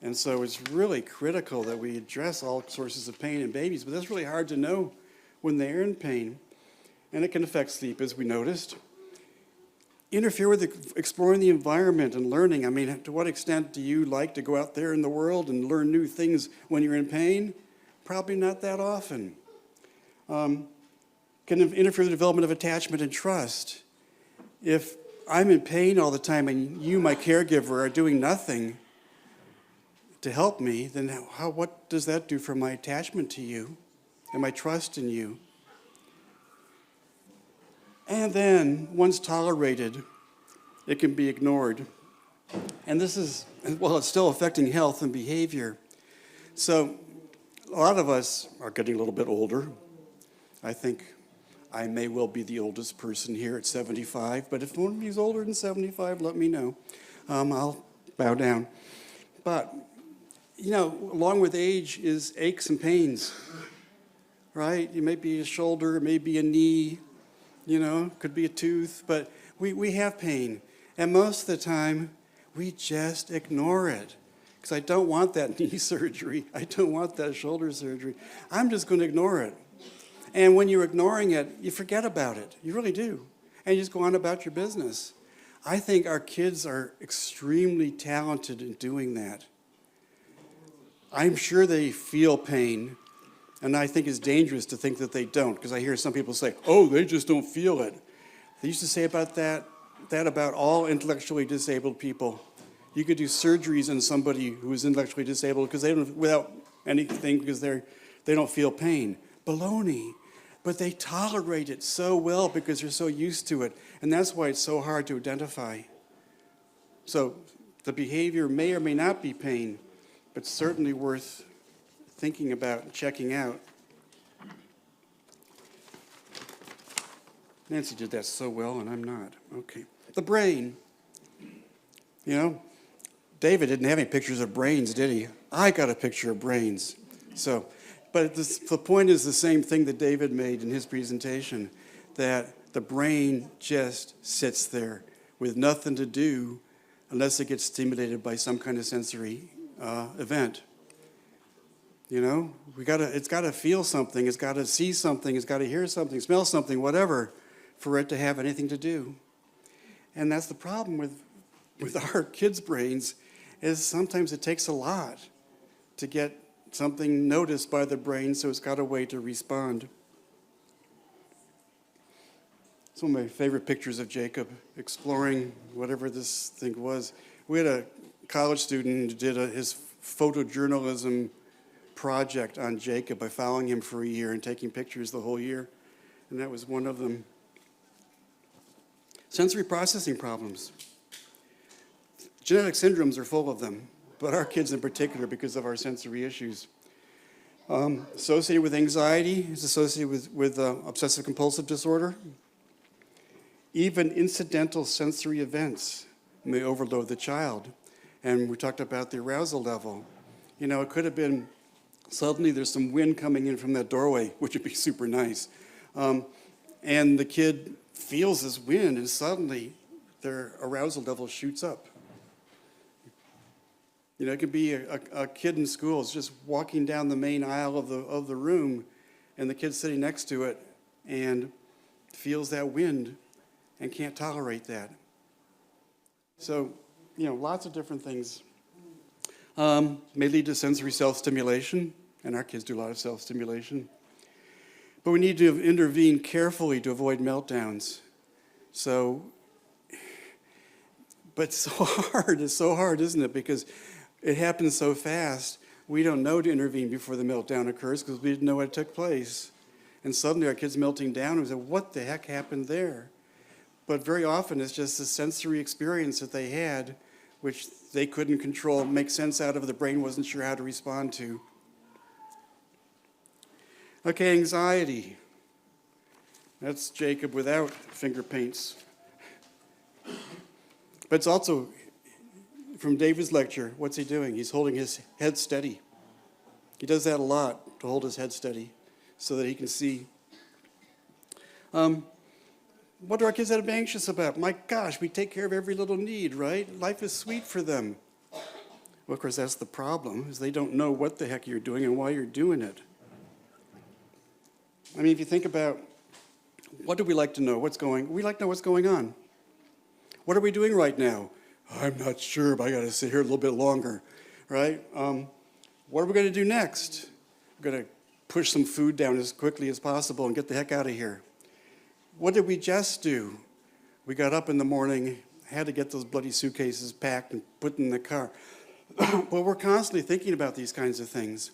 And so it's really critical that we address all sources of pain in babies, but that's really hard to know when they're in pain. And it can affect sleep, as we noticed. Interfere with exploring the environment and learning. I mean, to what extent do you like to go out there in the world and learn new things when you're in pain? Probably not that often. Can interfere with the development of attachment and trust. If I'm in pain all the time and you, my caregiver, are doing nothing to help me, then what does that do for my attachment to you and my trust in you? And then, once tolerated, it can be ignored. And this is, well, it's still affecting health and behavior. So a lot of us are getting a little bit older. I think I may well be the oldest person here at 75, but if one of you is older than 75, let me know. I'll bow down. But, along with age is aches and pains, right? It may be a shoulder, it may be a knee, could be a tooth, but we have pain. And most of the time, we just ignore it. Because I don't want that knee surgery. I don't want that shoulder surgery. I'm just going to ignore it. And when you're ignoring it, you forget about it. You really do. And you just go on about your business. I think our kids are extremely talented in doing that. I'm sure they feel pain. And I think it's dangerous to think that they don't, because I hear some people say, oh, they just don't feel it. They used to say about that about all intellectually disabled people. You could do surgeries on somebody who is intellectually disabled because they don't, without anything, because they don't feel pain. Baloney. But they tolerate it so well because they're so used to it. And that's why it's so hard to identify. So the behavior may or may not be pain, but certainly worth thinking about and checking out. Nancy did that so well, and I'm not. Okay. The brain. David didn't have any pictures of brains, did he? I got a picture of brains. So, but the point is the same thing that David made in his presentation, that the brain just sits there with nothing to do unless it gets stimulated by some kind of sensory event. It's got to feel something, it's got to see something, it's got to hear something, smell something, whatever, for it to have anything to do. And that's the problem with our kids' brains, is sometimes it takes a lot to get something noticed by the brain, so it's got a way to respond. Some of my favorite pictures of Jacob exploring whatever this thing was. We had a college student who did his photojournalism project on Jacob by following him for a year and taking pictures the whole year, and that was one of them. Sensory processing problems. Genetic syndromes are full of them, but our kids in particular, because of our sensory issues. Associated with anxiety, is associated with obsessive compulsive disorder. Even incidental sensory events may overload the child. And we talked about the arousal level. It could have been suddenly there's some wind coming in from that doorway, which would be super nice. And the kid feels this wind, and suddenly their arousal level shoots up. It could be a kid in school is just walking down the main aisle of the room, and the kid's sitting next to it and feels that wind and can't tolerate that. So, lots of different things. May lead to sensory self-stimulation, and our kids do a lot of self-stimulation. But we need to intervene carefully to avoid meltdowns. But it's so hard, isn't it? Because it happens so fast, we don't know to intervene before the meltdown occurs because we didn't know what took place. And suddenly our kid's melting down, and we say, what the heck happened there? But very often it's just a sensory experience that they had, which they couldn't control, make sense out of, the brain wasn't sure how to respond to. Okay, anxiety. That's Jacob without finger paints. But it's also, from David's lecture, what's he doing? He's holding his head steady. He does that a lot, to hold his head steady, so that he can see. What do our kids have to be anxious about? My gosh, we take care of every little need, right? Life is sweet for them. Well, of course, that's the problem, is they don't know what the heck you're doing and why you're doing it. I mean, if you think about, what do we like to know? We like to know what's going on. What are we doing right now? I'm not sure, but I got to sit here a little bit longer, right? What are we going to do next? We're going to push some food down as quickly as possible and get the heck out of here. What did we just do? We got up in the morning, had to get those bloody suitcases packed and put in the car. Well, we're constantly thinking about these kinds of things.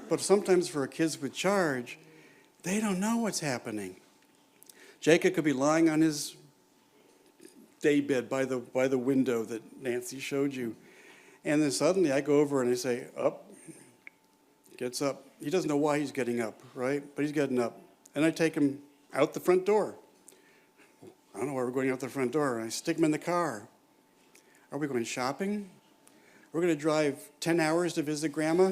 But sometimes for our kids with charge, they don't know what's happening. Jacob could be lying on his daybed by the window that Nancy showed you. And then suddenly I go over and I say, up, gets up. He doesn't know why he's getting up, right? But he's getting up. And I take him out the front door. I don't know why we're going out the front door. And I stick him in the car. Are we going shopping? We're going to drive 10 hours to visit Grandma?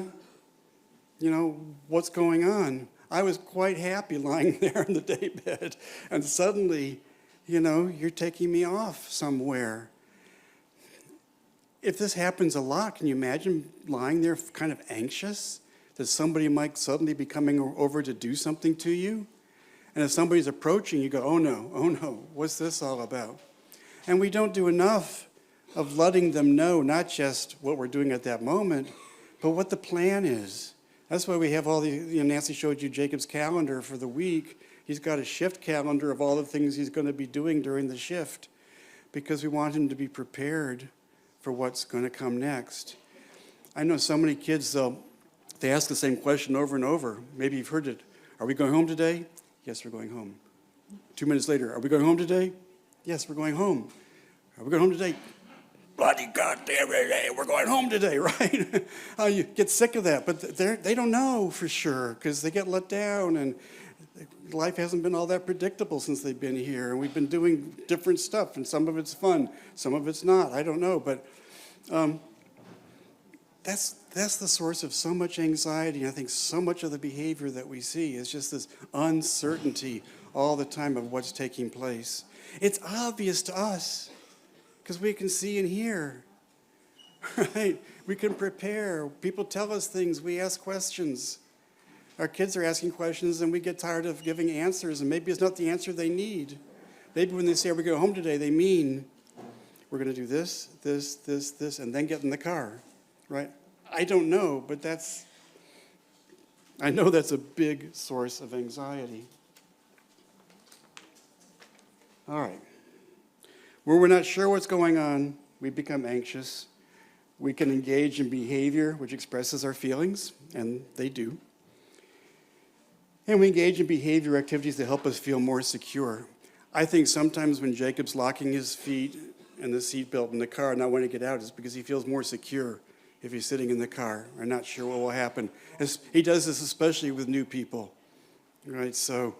You know, what's going on? I was quite happy lying there in the daybed. And suddenly, you know, you're taking me off somewhere. If this happens a lot, can you imagine lying there kind of anxious that somebody might suddenly be coming over to do something to you? And if somebody's approaching, you go, oh no, what's this all about? And we don't do enough of letting them know not just what we're doing at that moment, but what the plan is. That's why we have all the, Nancy showed you Jacob's calendar for the week. He's got a shift calendar of all the things he's going to be doing during the shift, because we want him to be prepared for what's going to come next. I know so many kids, they ask the same question over and over. Maybe you've heard it. Are we going home today? Yes, we're going home. 2 minutes later, are we going home today? Yes, we're going home. Are we going home today? Bloody goddamn it, we're going home today, right? You get sick of that, but they don't know for sure because they get let down, and life hasn't been all that predictable since they've been here, and we've been doing different stuff, and some of it's fun, some of it's not, I don't know, but that's the source of so much anxiety, and I think so much of the behavior that we see is just this uncertainty all the time of what's taking place. It's obvious to us, because we can see and hear, right? We can prepare. People tell us things. We ask questions. Our kids are asking questions, and we get tired of giving answers, and maybe it's not the answer they need. Maybe when they say, we go home today, they mean, we're going to do this, this, this, this, and then get in the car, right? I don't know, but I know that's a big source of anxiety. All right. Where we're not sure what's going on, we become anxious. We can engage in behavior which expresses our feelings, and they do. And we engage in behavior activities that help us feel more secure. I think sometimes when Jacob's locking his feet in the seatbelt in the car and not wanting to get out, it's because he feels more secure if he's sitting in the car or not sure what will happen. He does this especially with new people, right? So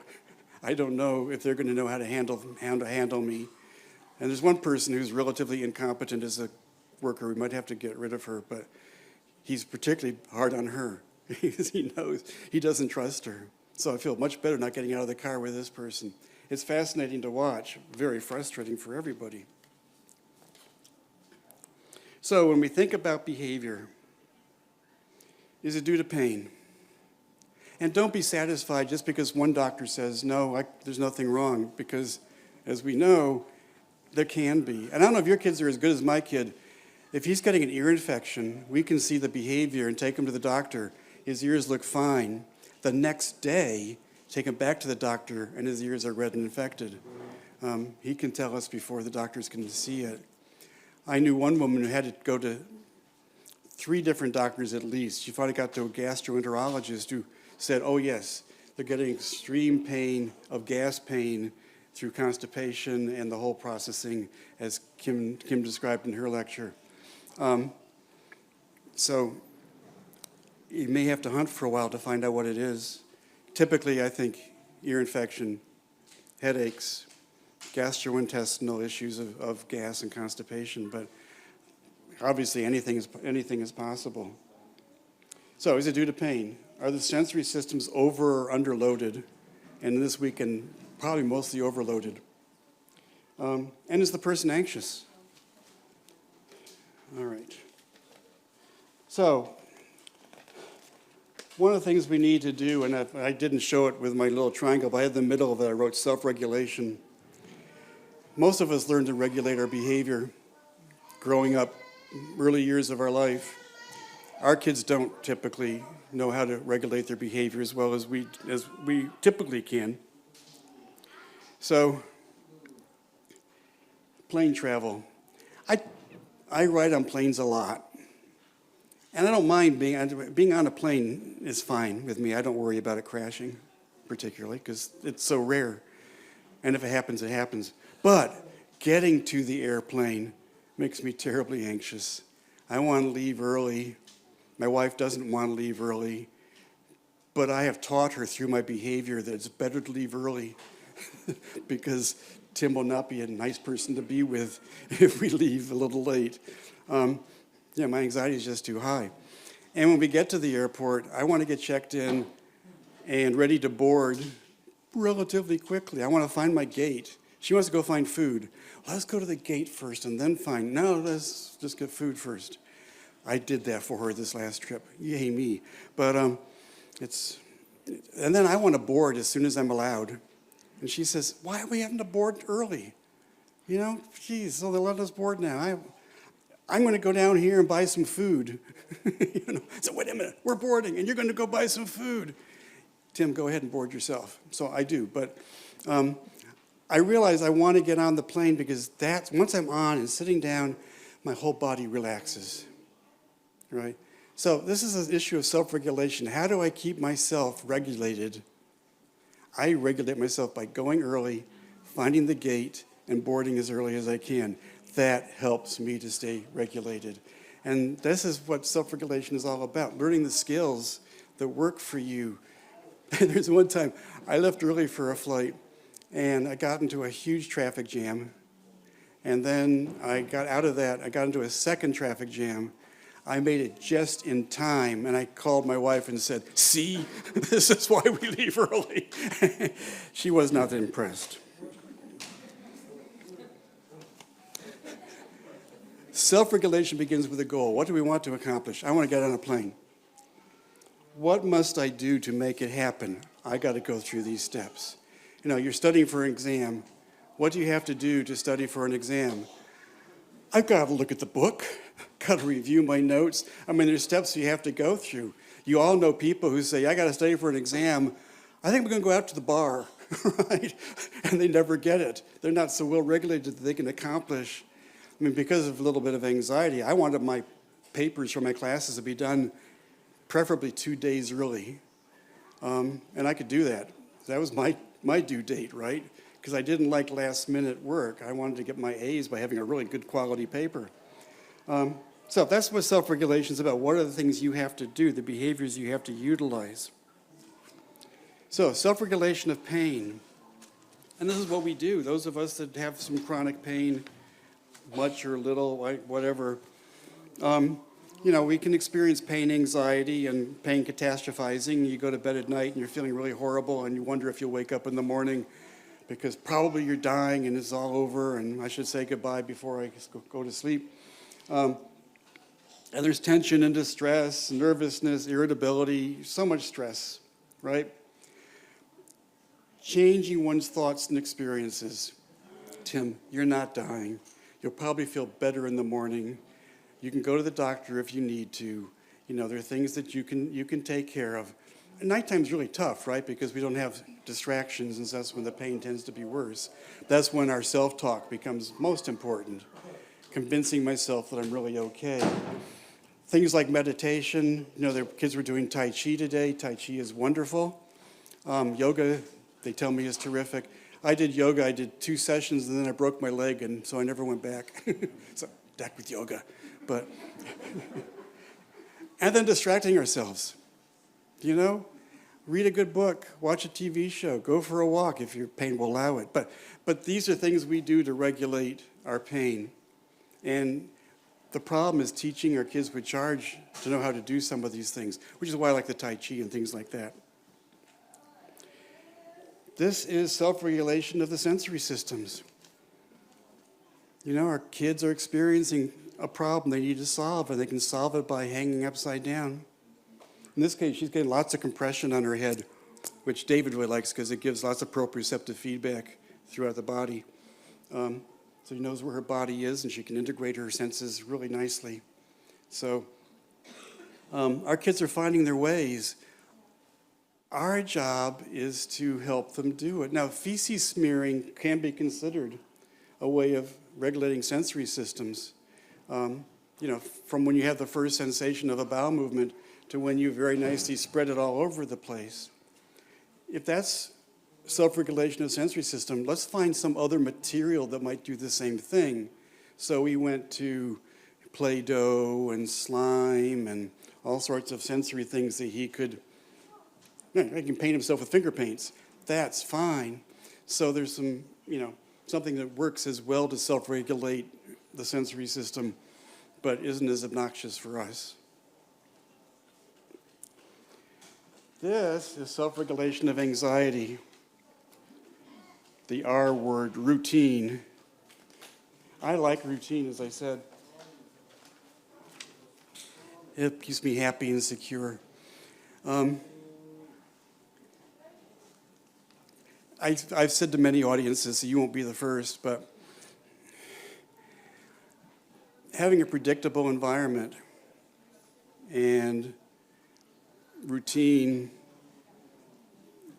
I don't know if they're going to know how to handle me. And there's one person who's relatively incompetent as a worker. We might have to get rid of her, but he's particularly hard on her because he knows he doesn't trust her. So I feel much better not getting out of the car with this person. It's fascinating to watch, very frustrating for everybody. So when we think about behavior, is it due to pain? And don't be satisfied just because one doctor says, no, there's nothing wrong, because as we know, there can be. And I don't know if your kids are as good as my kid. If he's getting an ear infection, we can see the behavior and take him to the doctor. His ears look fine. The next day, take him back to the doctor, and his ears are red and infected. He can tell us before the doctors can see it. I knew one woman who had to go to 3 different doctors at least. She finally got to a gastroenterologist who said, oh yes, They're getting extreme pain of gas pain through constipation and the whole processing, as Kim described in her lecture. So you may have to hunt for a while to find out what it is. Typically, I think ear infection, headaches, gastrointestinal issues of gas and constipation, but obviously anything is possible. So is it due to pain? Are the sensory systems over or underloaded? And this weekend, probably mostly overloaded. And is the person anxious? All right. So one of the things we need to do, and I didn't show it with my little triangle, but I had the middle of it, I wrote self-regulation. Most of us learn to regulate our behavior growing up, early years of our life. Our kids don't typically know how to regulate their behavior as well as we typically can. So, plane travel. I ride on planes a lot. And I don't mind being on a plane is fine with me. I don't worry about it crashing, particularly, because it's so rare. And if it happens, it happens. But getting to the airplane makes me terribly anxious. I want to leave early. My wife doesn't want to leave early. But I have taught her through my behavior that it's better to leave early because Tim will not be a nice person to be with if we leave a little late. Yeah, my anxiety is just too high. And when we get to the airport, I want to get checked in and ready to board relatively quickly. I want to find my gate. She wants to go find food. Let's go to the gate first and then find, no, let's just get food first. I did that for her this last trip. Yay me. But and then I want to board as soon as I'm allowed. And she says, why are we having to board early? You know, geez, so they let us board now. I'm going to go down here and buy some food. You know, so wait a minute, we're boarding, and you're going to go buy some food. Tim, go ahead and board yourself. So I do, but I realize I want to get on the plane because once I'm on and sitting down, my whole body relaxes, right? So this is an issue of self-regulation. How do I keep myself regulated? I regulate myself by going early, finding the gate, and boarding as early as I can. That helps me to stay regulated. And this is what self-regulation is all about, learning the skills that work for you. There's one time I left early for a flight, and I got into a huge traffic jam. And then I got out of that, I got into a second traffic jam. I made it just in time, and I called my wife and said, see, this is why we leave early. She was not impressed. Self-regulation begins with a goal. What do we want to accomplish? I want to get on a plane. What must I do to make it happen? I got to go through these steps. You know, you're studying for an exam. What do you have to do to study for an exam? I've got to look at the book, got to review my notes. I mean, there's steps you have to go through. You all know people who say, I got to study for an exam. I think we're going to go out to the bar, right? And they never get it. They're not so well regulated that they can accomplish. I mean, because of a little bit of anxiety, I wanted my papers for my classes to be done preferably 2 days early. And I could do that. That was my due date, right? Because I didn't like last-minute work. I wanted to get my A's by having a really good quality paper. So that's what self-regulation is about. What are the things you have to do, the behaviors you have to utilize? So self-regulation of pain. And this is what we do. Those of us that have some chronic pain, much or little, whatever, you know, we can experience pain anxiety and pain catastrophizing. You go to bed at night and you're feeling really horrible and you wonder if you'll wake up in the morning because probably you're dying and it's all over and I should say goodbye before I go to sleep. And there's tension and distress, nervousness, irritability, so much stress, right? Changing one's thoughts and experiences. Tim, you're not dying. You'll probably feel better in the morning. You can go to the doctor if you need to. You know, there are things that you can take care of. And nighttime's really tough, right? Because we don't have distractions, and so that's when the pain tends to be worse. That's when our self-talk becomes most important, convincing myself that I'm really okay. Things like meditation. You know, the kids were doing Tai Chi today. Tai Chi is wonderful. Yoga, they tell me, is terrific. I did yoga, I did 2 sessions, and then I broke my leg, and so I never went back. So back with yoga. But and then distracting ourselves. You know? Read a good book, watch a TV show, go for a walk if your pain will allow it. But these are things we do to regulate our pain. And the problem is teaching our kids with CHARGE to know how to do some of these things, which is why I like the Tai Chi and things like that. This is self-regulation of the sensory systems. You know, our kids are experiencing a problem they need to solve, and they can solve it by hanging upside down. In this case, she's getting lots of compression on her head, which David really likes because it gives lots of proprioceptive feedback throughout the body. So she knows where her body is, and she can integrate her senses really nicely. So our kids are finding their ways. Our job is to help them do it. Now, feces smearing can be considered a way of regulating sensory systems. You know, from when you have the first sensation of a bowel movement to when you very nicely spread it all over the place. If that's self-regulation of the sensory system, let's find some other material that might do the same thing. So we went to Play-Doh and slime and all sorts of sensory things that he could, he can paint himself with finger paints. That's fine. So there's some, you know, something that works as well to self-regulate the sensory system, but isn't as obnoxious for us. This is self-regulation of anxiety. The R word, routine. I like routine, as I said. It keeps me happy and secure. I've said to many audiences, so you won't be the first, but having a predictable environment and routine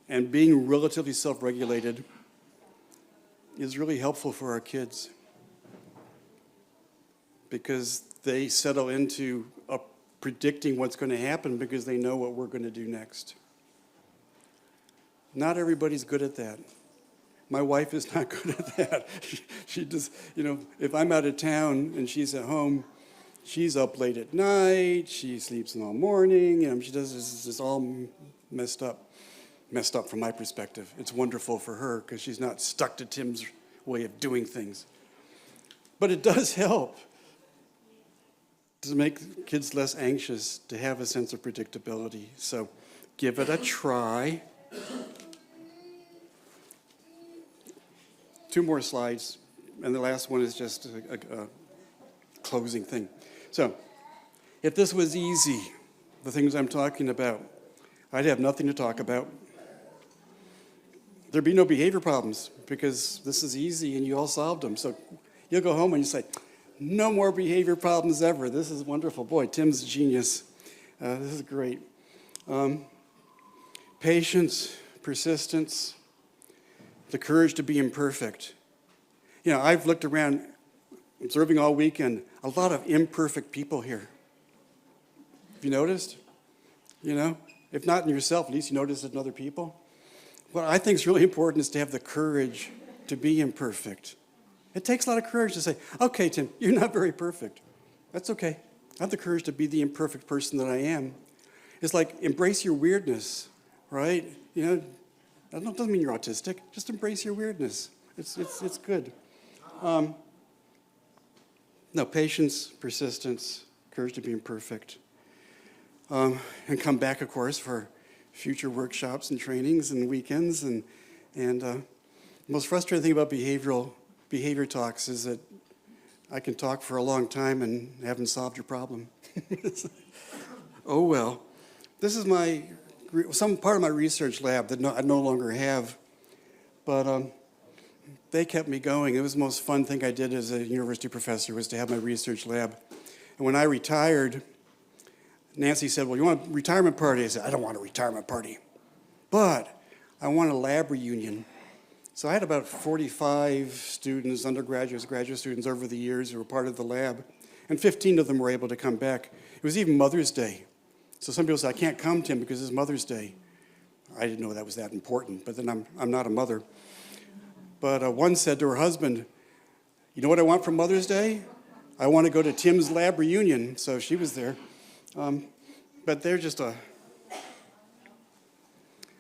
and being relatively self-regulated is really helpful for our kids because they settle into predicting what's going to happen because they know what we're going to do next. Not everybody's good at that. My wife is not good at that. She just, you know, if I'm out of town and she's at home, she's up late at night, she sleeps all morning, you know, she does this is all messed up from my perspective. It's wonderful for her because she's not stuck to Tim's way of doing things. But it does help to make kids less anxious, to have a sense of predictability. So give it a try. 2 more slides, and the last one is just a closing thing. So, if this was easy, the things I'm talking about, I'd have nothing to talk about. There'd be no behavior problems because this is easy and you all solved them. So you'll go home and you say, no more behavior problems ever. This is wonderful. Boy, Tim's a genius. This is great. Patience, persistence, the courage to be imperfect. You know, I've looked around, observing all weekend, a lot of imperfect people here. Have you noticed? You know, if not in yourself, at least you notice it in other people. What I think is really important is to have the courage to be imperfect. It takes a lot of courage to say, okay, Tim, you're not very perfect. That's okay. I have the courage to be the imperfect person that I am. It's like embrace your weirdness, right? You know, that doesn't mean you're autistic. Just embrace your weirdness. It's good. No, patience, persistence, courage to be imperfect. And come back, of course, for future workshops and trainings and weekends. And the most frustrating thing about behavior talks is that I can talk for a long time and haven't solved your problem. Oh, well. This is some part of my research lab that I no longer have, but they kept me going. It was the most fun thing I did as a university professor was to have my research lab. And when I retired, Nancy said, well, you want a retirement party? I said, I don't want a retirement party, but I want a lab reunion. So I had about 45 students, undergraduates, graduate students over the years who were part of the lab, and 15 of them were able to come back. It was even Mother's Day. So some people say, I can't come, Tim, because it's Mother's Day. I didn't know that was that important, but then I'm not a mother. But one said to her husband, you know what I want for Mother's Day? I want to go to Tim's lab reunion. So she was there. But they're just I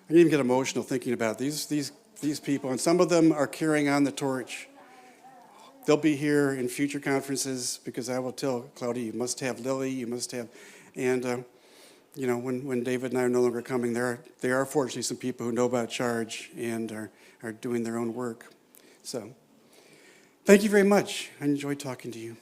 even get emotional thinking about these people, and some of them are carrying on the torch. They'll be here in future conferences because I will tell Claudia, you must have Lily, you must have, and you know, when David and I are no longer coming, there are fortunately some people who know about Charge and are doing their own work. So, thank you very much. I enjoyed talking to you.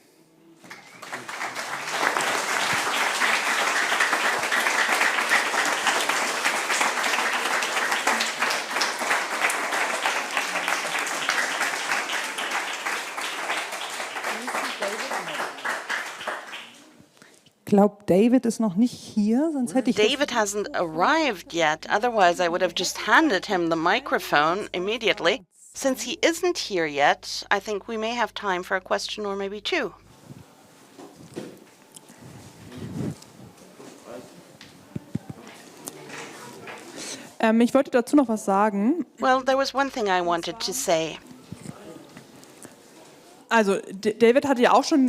Ich glaube, David ist noch nicht hier, sonst hätte ich... David hasn't arrived yet, otherwise I would have just handed him the microphone immediately. Since he isn't here yet, I think we may have time for a question or maybe two. Ich wollte dazu noch was sagen. Well, there was one thing I wanted to say. Also, David hatte ja auch schon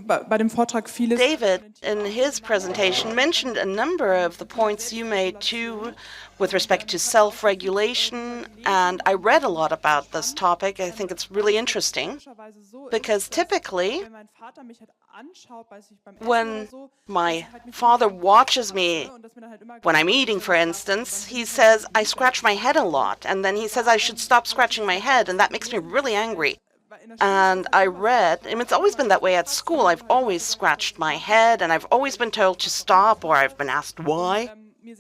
bei dem Vortrag vieles... David, in his presentation, mentioned a number of the points you made too with respect to self-regulation, and I read a lot about this topic. I think it's really interesting, because typically, when my father watches me when I'm eating, for instance, he says I scratch my head a lot, and then he says I should stop scratching my head, and that makes me really angry. And I read, and it's always been that way at school, I've always scratched my head, and I've always been told to stop, or I've been asked why.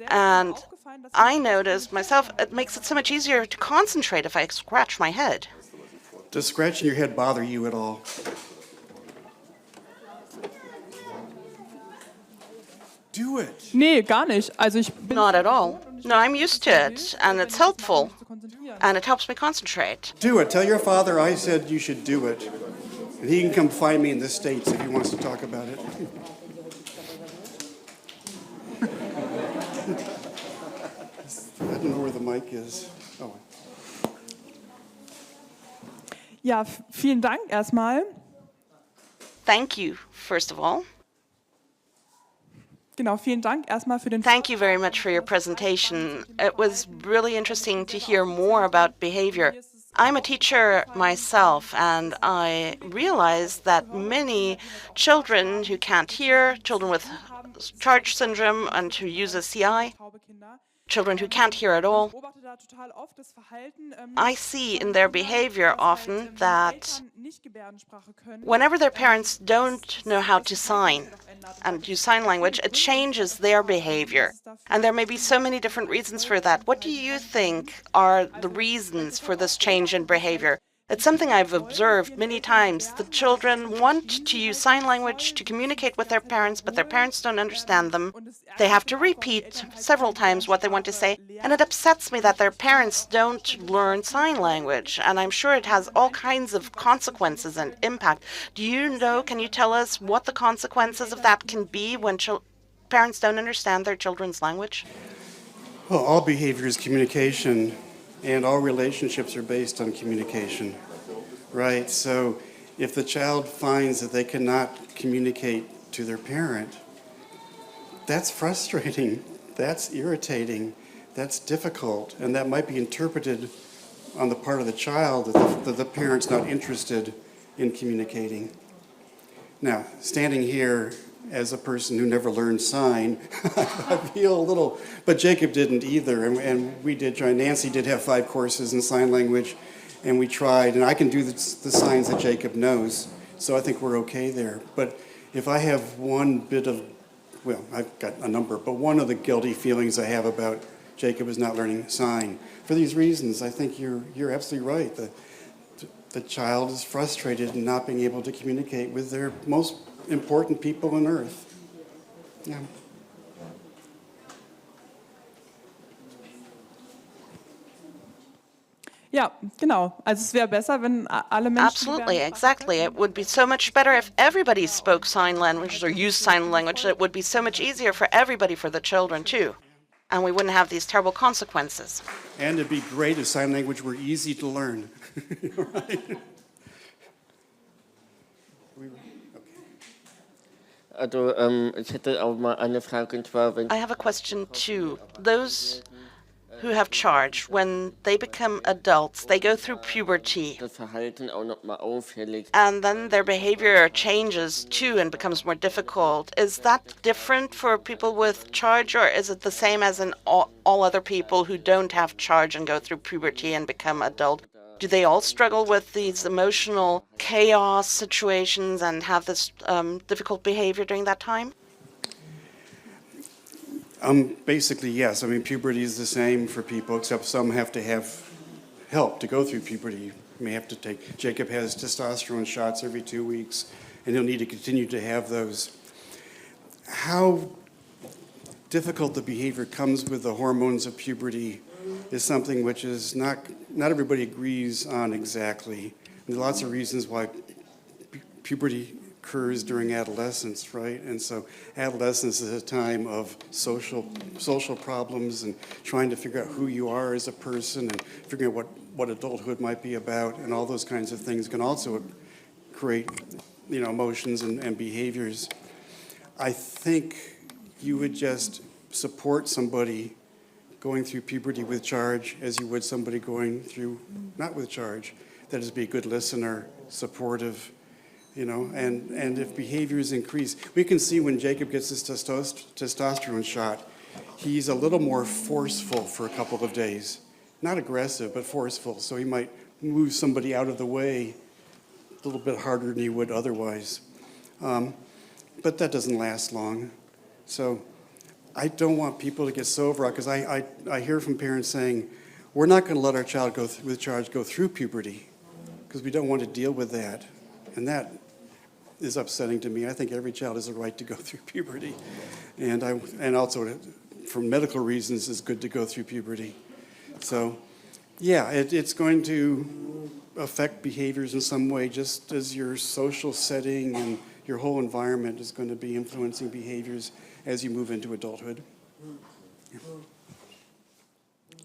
And I noticed myself, it makes it so much easier to concentrate if I scratch my head. Does scratching your head bother you at all? Do it. Nee, gar nicht. Also ich bin... Not at all. No, I'm used to it, and it's helpful, and it helps me concentrate. Do it. Tell your father I said you should do it. And he can come find me in the States if he wants to talk about it. I don't know where the mic is. Oh. Ja, vielen Dank erstmal. Thank you, first of all. Genau, vielen Dank erstmal für den... Thank you very much for your presentation. It was really interesting to hear more about behavior. I'm a teacher myself, and I realized that many children who can't hear, children with CHARGE syndrome and who use a CI, children who can't hear at all, I see in their behavior often that whenever their parents don't know how to sign and use sign language, it changes their behavior. And there may be so many different reasons for that. What do you think are the reasons for this change in behavior? It's something I've observed many times. The children want to use sign language to communicate with their parents, but their parents don't understand them. They have to repeat several times what they want to say, and it upsets me that their parents don't learn sign language, and I'm sure it has all kinds of consequences and impact. Do you know, can you tell us what the consequences of that can be when parents don't understand their children's language? Well, all behavior is communication. And all relationships are based on communication, right? So if the child finds that they cannot communicate to their parent, that's frustrating, that's irritating, that's difficult, and that might be interpreted on the part of the child that the parent's not interested in communicating. Now, standing here as a person who never learned sign, I feel a little, but Jacob didn't either, and we did try. Nancy did have 5 courses in sign language, and we tried, and I can do the signs that Jacob knows, so I think we're okay there. But if I have one bit of, well, I've got a number, but one of the guilty feelings I have about Jacob is not learning sign. For these reasons, I think you're absolutely right. The child is frustrated in not being able to communicate with their most important people on earth. Yeah. Ja, genau. Also es wäre besser, wenn alle Menschen... Absolutely, exactly. It would be so much better if everybody spoke sign language or used sign language. It would be so much easier for everybody, for the children too. and we wouldn't have these terrible consequences. And it'd be great if sign language were easy to learn. Right? Also, ich hätte auch mal eine Frage, und zwar, wenn I have a question too. Those who have CHARGE, when they become adults, they go through puberty, das Verhalten auch noch mal auffällig. and then their behavior changes too and becomes more difficult. Is that different for people with CHARGE, or is it the same as in all other people who don't have CHARGE and go through puberty and become adult? Do they all struggle with these emotional chaos situations and have this difficult behavior during that time? Basically, yes. I mean, puberty is the same for people, except some have to have help to go through puberty. You may have to take, Jacob has testosterone shots every 2 weeks, and he'll need to continue to have those. How difficult the behavior comes with the hormones of puberty is something which is not everybody agrees on exactly. There are lots of reasons why puberty occurs during adolescence, right? And so adolescence is a time of social problems and trying to figure out who you are as a person and figuring out what adulthood might be about, and all those kinds of things can also create, emotions and behaviors. I think you would just support somebody going through puberty with CHARGE as you would somebody going through not with CHARGE. That is, be a good listener, supportive, and if behaviors increase. We can see when Jacob gets his testosterone shot, he's a little more forceful for a couple of days. Not aggressive, but forceful. So he might move somebody out of the way a little bit harder than he would otherwise. But that doesn't last long. So I don't want people to get so overwrought, because I hear from parents saying, we're not going to let our child with CHARGE go through puberty because we don't want to deal with that. And that is upsetting to me. I think every child has a right to go through puberty. And also, for medical reasons, it's good to go through puberty. So, yeah, it's going to affect behaviors in some way, just as your social setting and your whole environment is going to be influencing behaviors as you move into adulthood.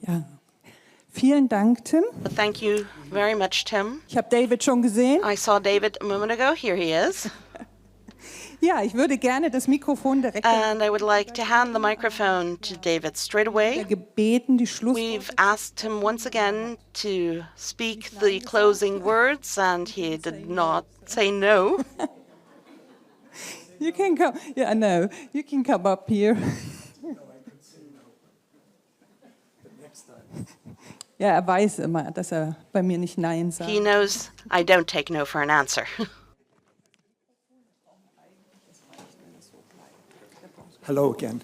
Ja. Vielen Dank, Tim. Thank you very much, Tim. Ich habe David schon gesehen. I saw David a moment ago. Here he is. Ja, ich würde gerne das Mikrofon direkt And I would like to hand the microphone to David straight away. gebeten, die We've asked him once again to speak the closing words, and he did not say no. You can come. Yeah, no. You can come up here. Ja, weiß immer, dass bei mir nicht Nein sagt. He knows I don't take no for an answer. Hello again.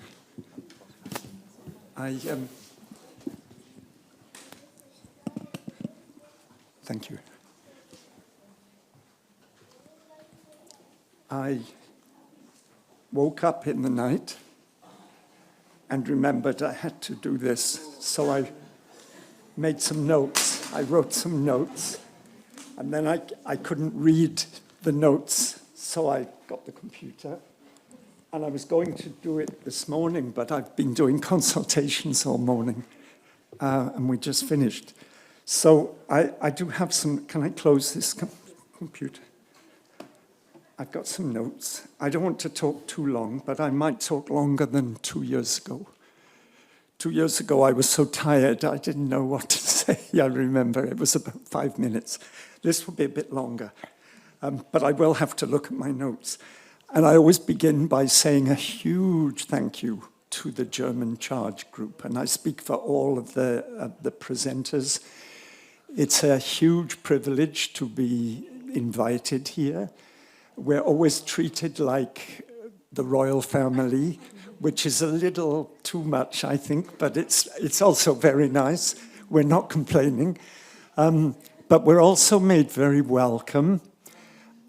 Thank you. I woke up in the night and remembered I had to do this, so I made some notes. I wrote some notes, and then I couldn't read the notes, so I got the computer. And I was going to do it this morning, but I've been doing consultations all morning, and we just finished. So I do have some, can I close this computer? I've got some notes. I don't want to talk too long, but I might talk longer than 2 years ago. 2 years ago, I was so tired, I didn't know what to say. I remember it was about 5 minutes. This will be a bit longer, but I will have to look at my notes. And I always begin by saying a huge thank you to the German CHARGE group, and I speak for all of the presenters. It's a huge privilege to be invited here. We're always treated like the royal family, which is a little too much, I think, but it's also very nice. We're not complaining. But we're also made very welcome,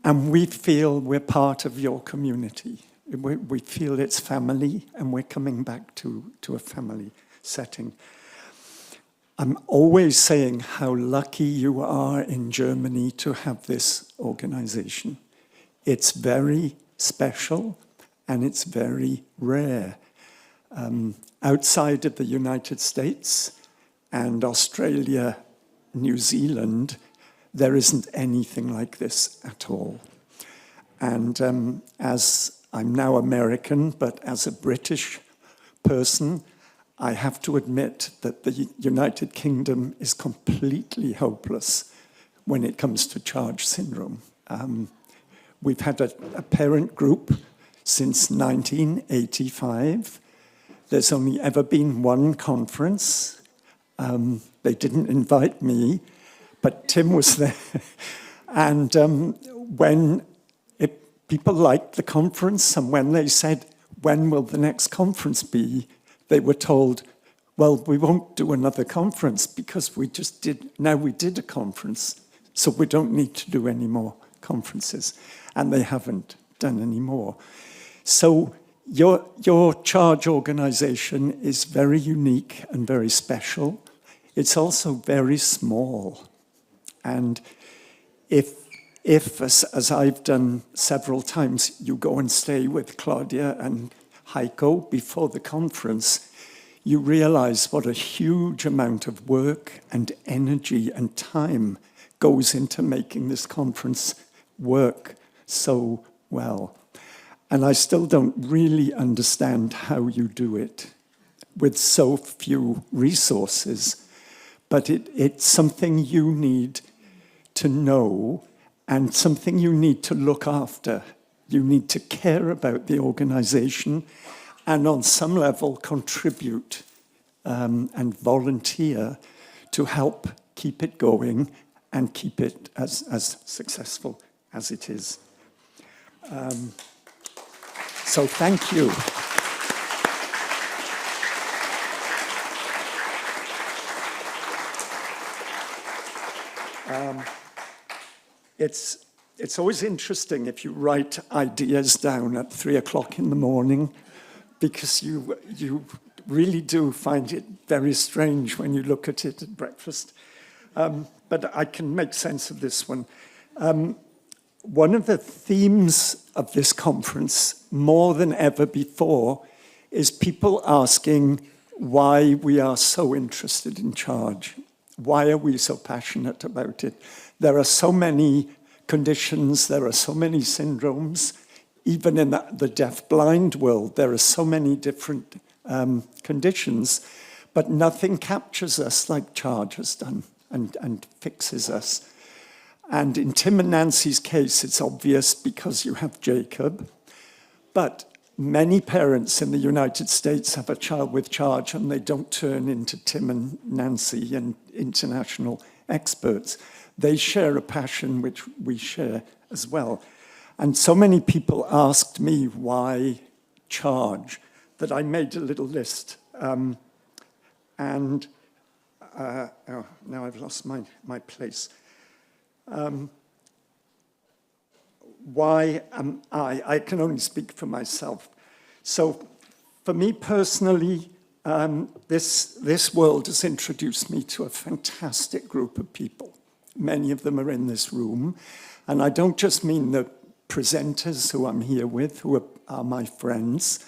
and we feel we're part of your community. We feel it's family, and we're coming back to a family setting. I'm always saying how lucky you are in Germany to have this organization. It's very special, and it's very rare. outside of the United States and Australia, New Zealand, there isn't anything like this at all. And as I'm now American, but as a British person, I have to admit that the United Kingdom is completely hopeless when it comes to CHARGE syndrome. We've had a parent group since 1985. There's only ever been one conference. They didn't invite me, but Tim was there. And when people liked the conference, and when they said, when will the next conference be, they were told, well, we won't do another conference because we did a conference, so we don't need to do any more conferences. And they haven't done any more. So your CHARGE organization is very unique and very special. It's also very small. And if as I've done several times, you go and stay with Claudia and Heiko before the conference, you realize what a huge amount of work and energy and time goes into making this conference work so well. And I still don't really understand how you do it with so few resources, but it's something you need to know and something you need to look after. You need to care about the organization and on some level contribute and volunteer to help keep it going and keep it as successful as it is. So thank you. It's always interesting if you write ideas down at 3 o'clock in the morning, because you really do find it very strange when you look at it at breakfast. But I can make sense of this one. One of the themes of this conference, more than ever before, is people asking why we are so interested in CHARGE. Why are we so passionate about it? There are so many conditions, there are so many syndromes. Even in the deaf-blind world, there are so many different conditions, but nothing captures us like CHARGE has done and fixes us. And in Tim and Nancy's case, it's obvious because you have Jacob, but many parents in the United States have a child with CHARGE and they don't turn into Tim and Nancy and international experts. They share a passion which we share as well. And so many people asked me why CHARGE that I made a little list. Oh, now I've lost my place. Why am I can only speak for myself. So for me personally, this world has introduced me to a fantastic group of people. Many of them are in this room. And I don't just mean the presenters who I'm here with, who are my friends,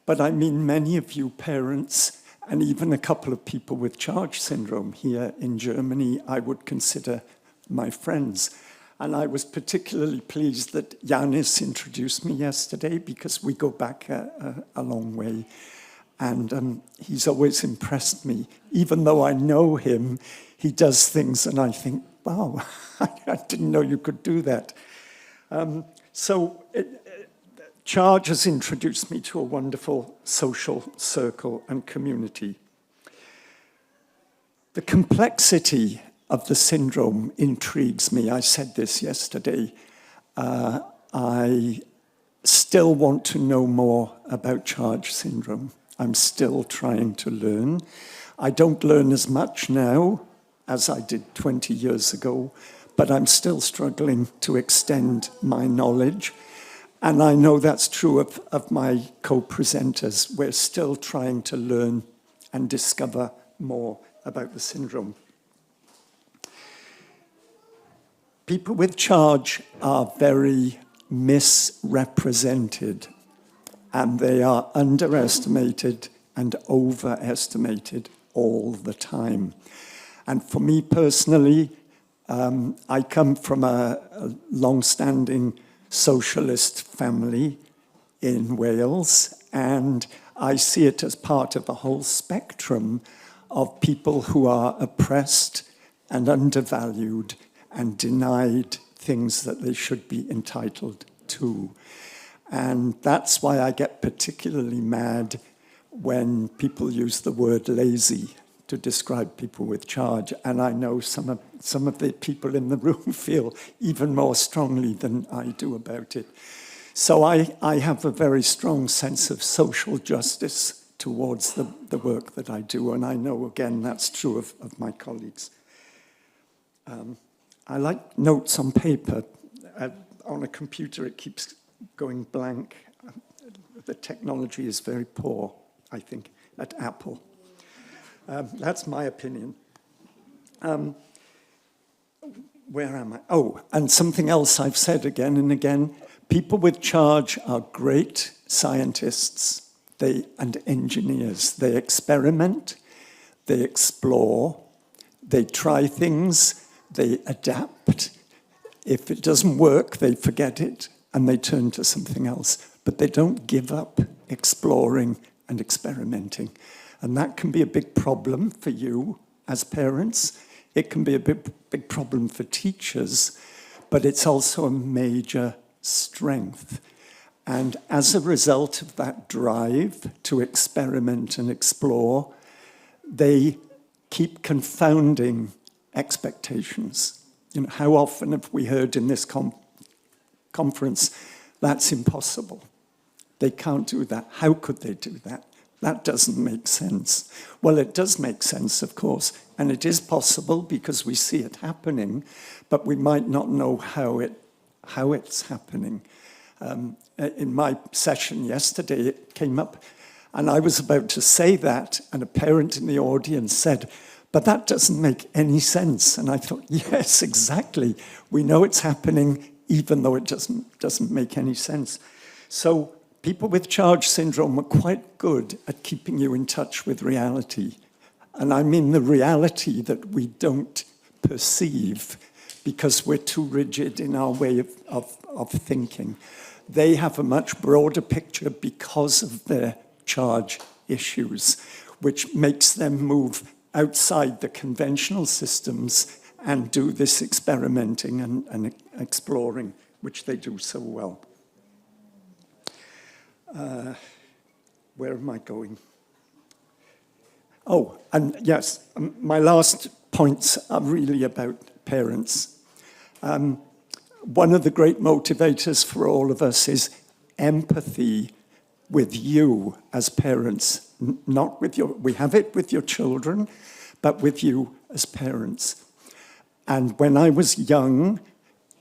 but I mean many of you parents and even a couple of people with CHARGE syndrome here in Germany I would consider my friends. And I was particularly pleased that Yanis introduced me yesterday because we go back a long way. And he's always impressed me. Even though I know him, he does things and I think, wow, I didn't know you could do that. CHARGE has introduced me to a wonderful social circle and community. The complexity of the syndrome intrigues me. I said this yesterday. I still want to know more about CHARGE syndrome. I'm still trying to learn. I don't learn as much now as I did 20 years ago, but I'm still struggling to extend my knowledge. And I know that's true of my co-presenters. We're still trying to learn and discover more about the syndrome. People with CHARGE are very misrepresented, and they are underestimated and overestimated all the time. And for me personally, I come from a long-standing socialist family in Wales, and I see it as part of a whole spectrum of people who are oppressed and undervalued and denied things that they should be entitled to. And that's why I get particularly mad when people use the word lazy to describe people with charge. And I know some of the people in the room feel even more strongly than I do about it. So I have a very strong sense of social justice towards the work that I do, and I know, again, that's true of my colleagues. I like notes on paper. On a computer, it keeps going blank. The technology is very poor, I think, at Apple. That's my opinion. Where am I? Oh, and something else I've said again and again. People with charge are great scientists and engineers. They experiment, they explore, they try things, they adapt. If it doesn't work, they forget it and they turn to something else. But they don't give up exploring and experimenting. And that can be a big problem for you as parents. It can be a big problem for teachers, but it's also a major strength. And as a result of that drive to experiment and explore, they keep confounding expectations. You know, how often have we heard in this conference, that's impossible. They can't do that. How could they do that? That doesn't make sense. Well, it does make sense, of course, and it is possible because we see it happening, but we might not know how it's happening. In my session yesterday, it came up, and I was about to say that, and a parent in the audience said, but that doesn't make any sense. And I thought, yes, exactly. We know it's happening, even though it doesn't make any sense. So people with charge syndrome are quite good at keeping you in touch with reality. And I mean the reality that we don't perceive because we're too rigid in our way of thinking. They have a much broader picture because of their charge issues, which makes them move outside the conventional systems and do this experimenting and exploring, which they do so well. Where am I going? Oh, and yes, my last points are really about parents. One of the great motivators for all of us is empathy with you as parents, not with we have it with your children, but with you as parents. And when I was young,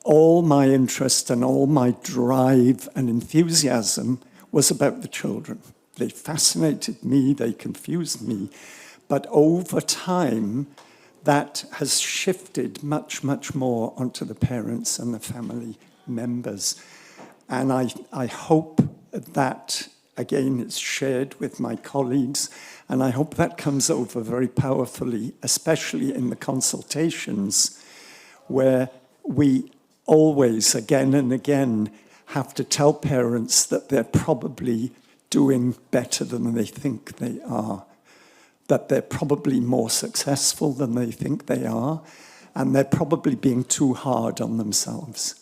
all my interest and all my drive and enthusiasm was about the children. They fascinated me, they confused me. But over time, that has shifted much, much more onto the parents and the family members. And I hope that, again, is shared with my colleagues, and I hope that comes over very powerfully, especially in the consultations, where we always, again and again, have to tell parents that they're probably doing better than they think they are, that they're probably more successful than they think they are, and they're probably being too hard on themselves.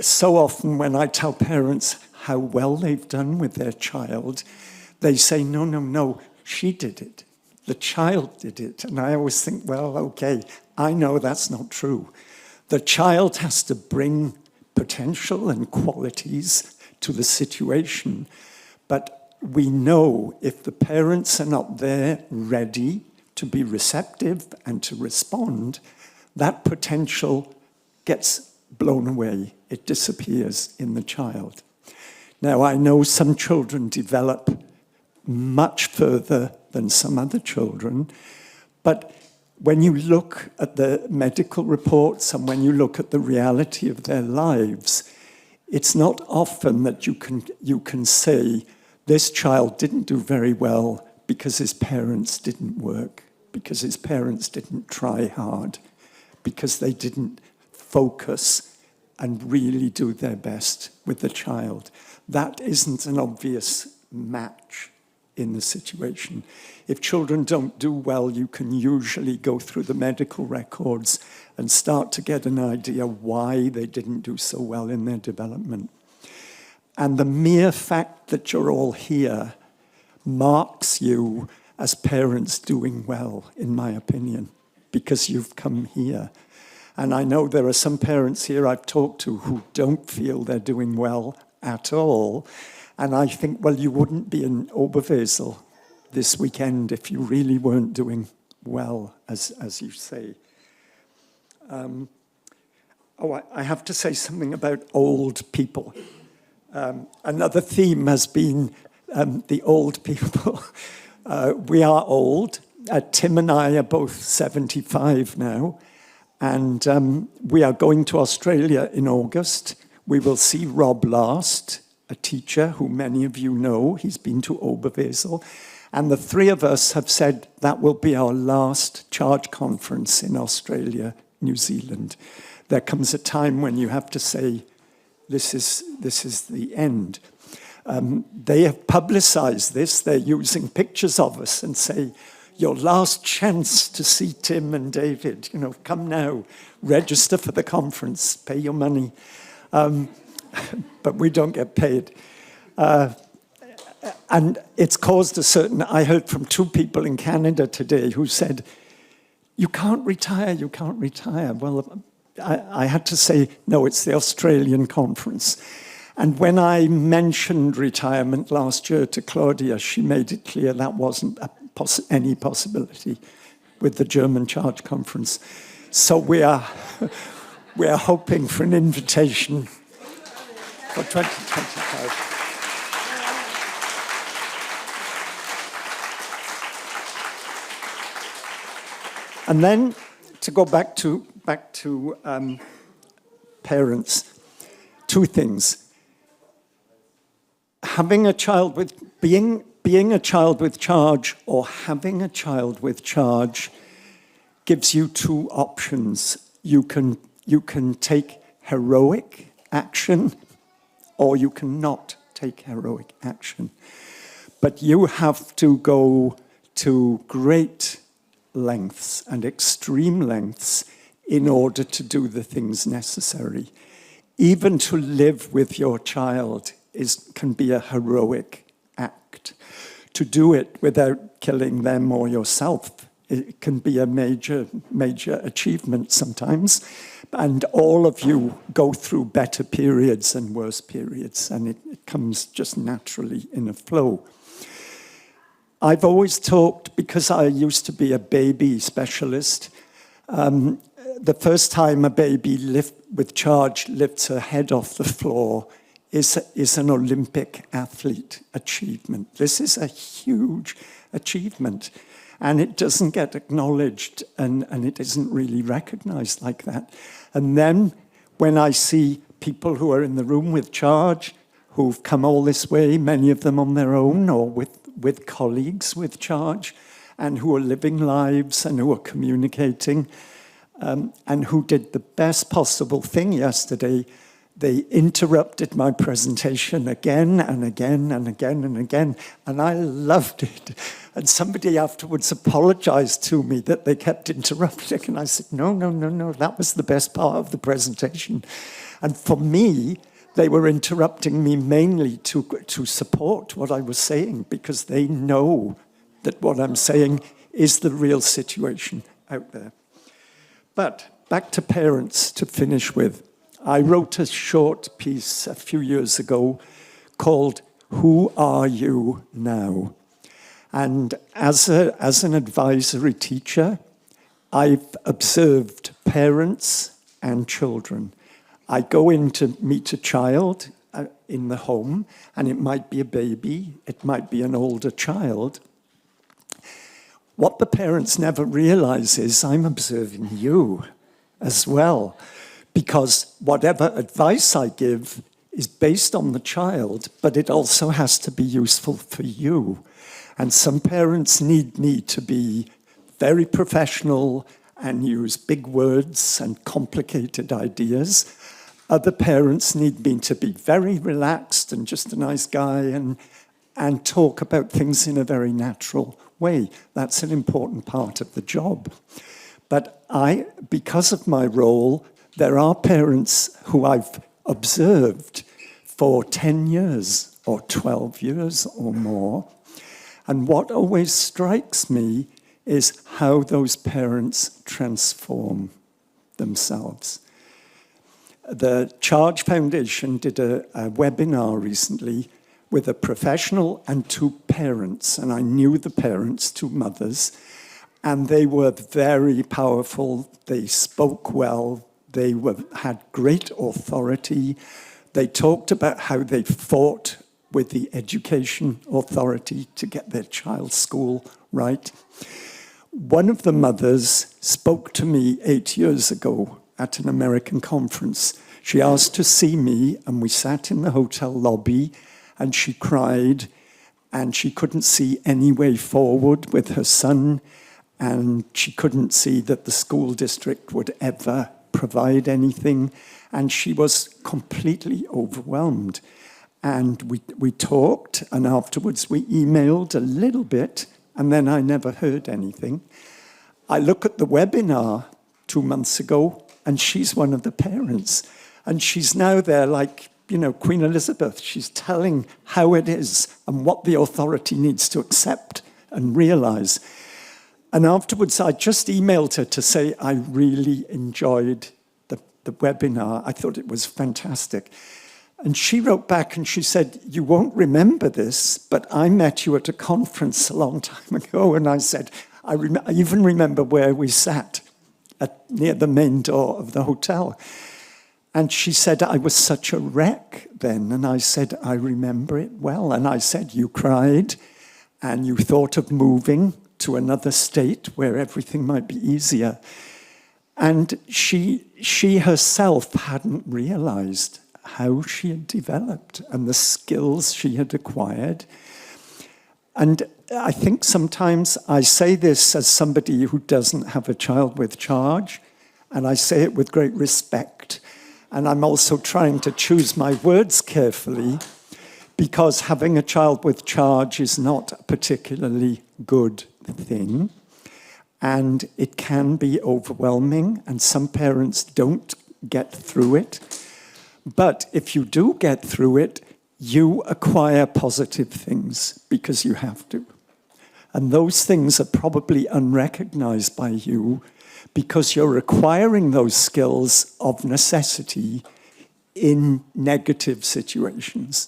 So often when I tell parents how well they've done with their child, they say, no, she did it. The child did it. And I always think, well, okay, I know that's not true. The child has to bring potential and qualities to the situation, but we know if the parents are not there ready to be receptive and to respond, that potential gets blown away. It disappears in the child. Now, I know some children develop much further than some other children, but when you look at the medical reports and when you look at the reality of their lives, it's not often that you can say this child didn't do very well because his parents didn't work, because his parents didn't try hard, because they didn't focus and really do their best with the child. That isn't an obvious match in the situation. If children don't do well, you can usually go through the medical records and start to get an idea why they didn't do so well in their development. And the mere fact that you're all here marks you as parents doing well, in my opinion, because you've come here. And I know there are some parents here I've talked to who don't feel they're doing well at all. And I think, well, you wouldn't be in Oberwesel this weekend if you really weren't doing well, as you say. I have to say something about old people. Another theme has been the old people. We are old. Tim and I are both 75 now, and we are going to Australia in August. We will see Rob last, a teacher who many of you know. He's been to Oberwesel. And the three of us have said that will be our last CHARGE-Konferenz in Australia, New Zealand. There comes a time when you have to say, this is the end. They have publicized this. They're using pictures of us and say, your last chance to see Tim and David, come now, register for the conference, pay your money. But we don't get paid. And it's caused I heard from 2 people in Canada today who said, you can't retire, you can't retire. Well, I had to say, no, it's the Australian conference. And when I mentioned retirement last year to Claudia, she made it clear that wasn't any possibility with the German CHARGE-Konferenz. So we are hoping for an invitation for 2025. And then to go back to parents, 2 things. Having a child with being a child with charge or having a child with charge gives you 2 options. You can take heroic action, or you cannot take heroic action. But you have to go to great lengths and extreme lengths in order to do the things necessary. Even to live with your child can be a heroic act. To do it without killing them or yourself, it can be a major achievement sometimes. And all of you go through better periods and worse periods, and it comes just naturally in a flow. I've always talked, because I used to be a baby specialist, the first time a baby with charge lifts her head off the floor is an Olympic athlete achievement. This is a huge achievement, and it doesn't get acknowledged, and it isn't really recognized like that. And then when I see people who are in the room with charge, who've come all this way, many of them on their own or with colleagues with charge, and who are living lives and who are communicating, and who did the best possible thing yesterday. They interrupted my presentation again and again and again and again, and I loved it. And somebody afterwards apologized to me that they kept interrupting, and I said, no, that was the best part of the presentation. And for me, they were interrupting me mainly to support what I was saying, because they know that what I'm saying is the real situation out there. But back to parents to finish with. I wrote a short piece a few years ago called Who Are You Now? And as an advisory teacher, I've observed parents and children. I go in to meet a child in the home, and it might be a baby, it might be an older child. What the parents never realize is I'm observing you as well, because whatever advice I give is based on the child, but it also has to be useful for you. And some parents need me to be very professional and use big words and complicated ideas. Other parents need me to be very relaxed and just a nice guy and talk about things in a very natural way. That's an important part of the job. But because of my role, there are parents who I've observed for 10 years or 12 years or more. And what always strikes me is how those parents transform themselves. The Charge Foundation did a webinar recently with a professional and 2 parents, and I knew the parents, 2 mothers, and they were very powerful. They spoke well. They had great authority. They talked about how they fought with the education authority to get their child's school right. One of the mothers spoke to me 8 years ago at an American conference. She asked to see me, and we sat in the hotel lobby, and she cried, and she couldn't see any way forward with her son, and she couldn't see that the school district would ever provide anything, and she was completely overwhelmed. And we talked, and afterwards we emailed a little bit, and then I never heard anything. I look at the webinar 2 months ago, and she's one of the parents. And she's now there like, you know, Queen Elizabeth. She's telling how it is and what the authority needs to accept and realize. And afterwards, I just emailed her to say I really enjoyed the webinar. I thought it was fantastic. And she wrote back and she said, "You won't remember this, but I met you at a conference a long time ago." And I said, I even remember where we sat near the main door of the hotel. And she said, "I was such a wreck then." And I said, "I remember it well." And I said, "You cried and you thought of moving to another state where everything might be easier." And she herself hadn't realized how she had developed and the skills she had acquired. And I think sometimes I say this as somebody who doesn't have a child with charge, and I say it with great respect. And I'm also trying to choose my words carefully, because having a child with charge is not a particularly good thing. And it can be overwhelming, and some parents don't get through it. But if you do get through it, you acquire positive things because you have to. And those things are probably unrecognized by you because you're acquiring those skills of necessity in negative situations.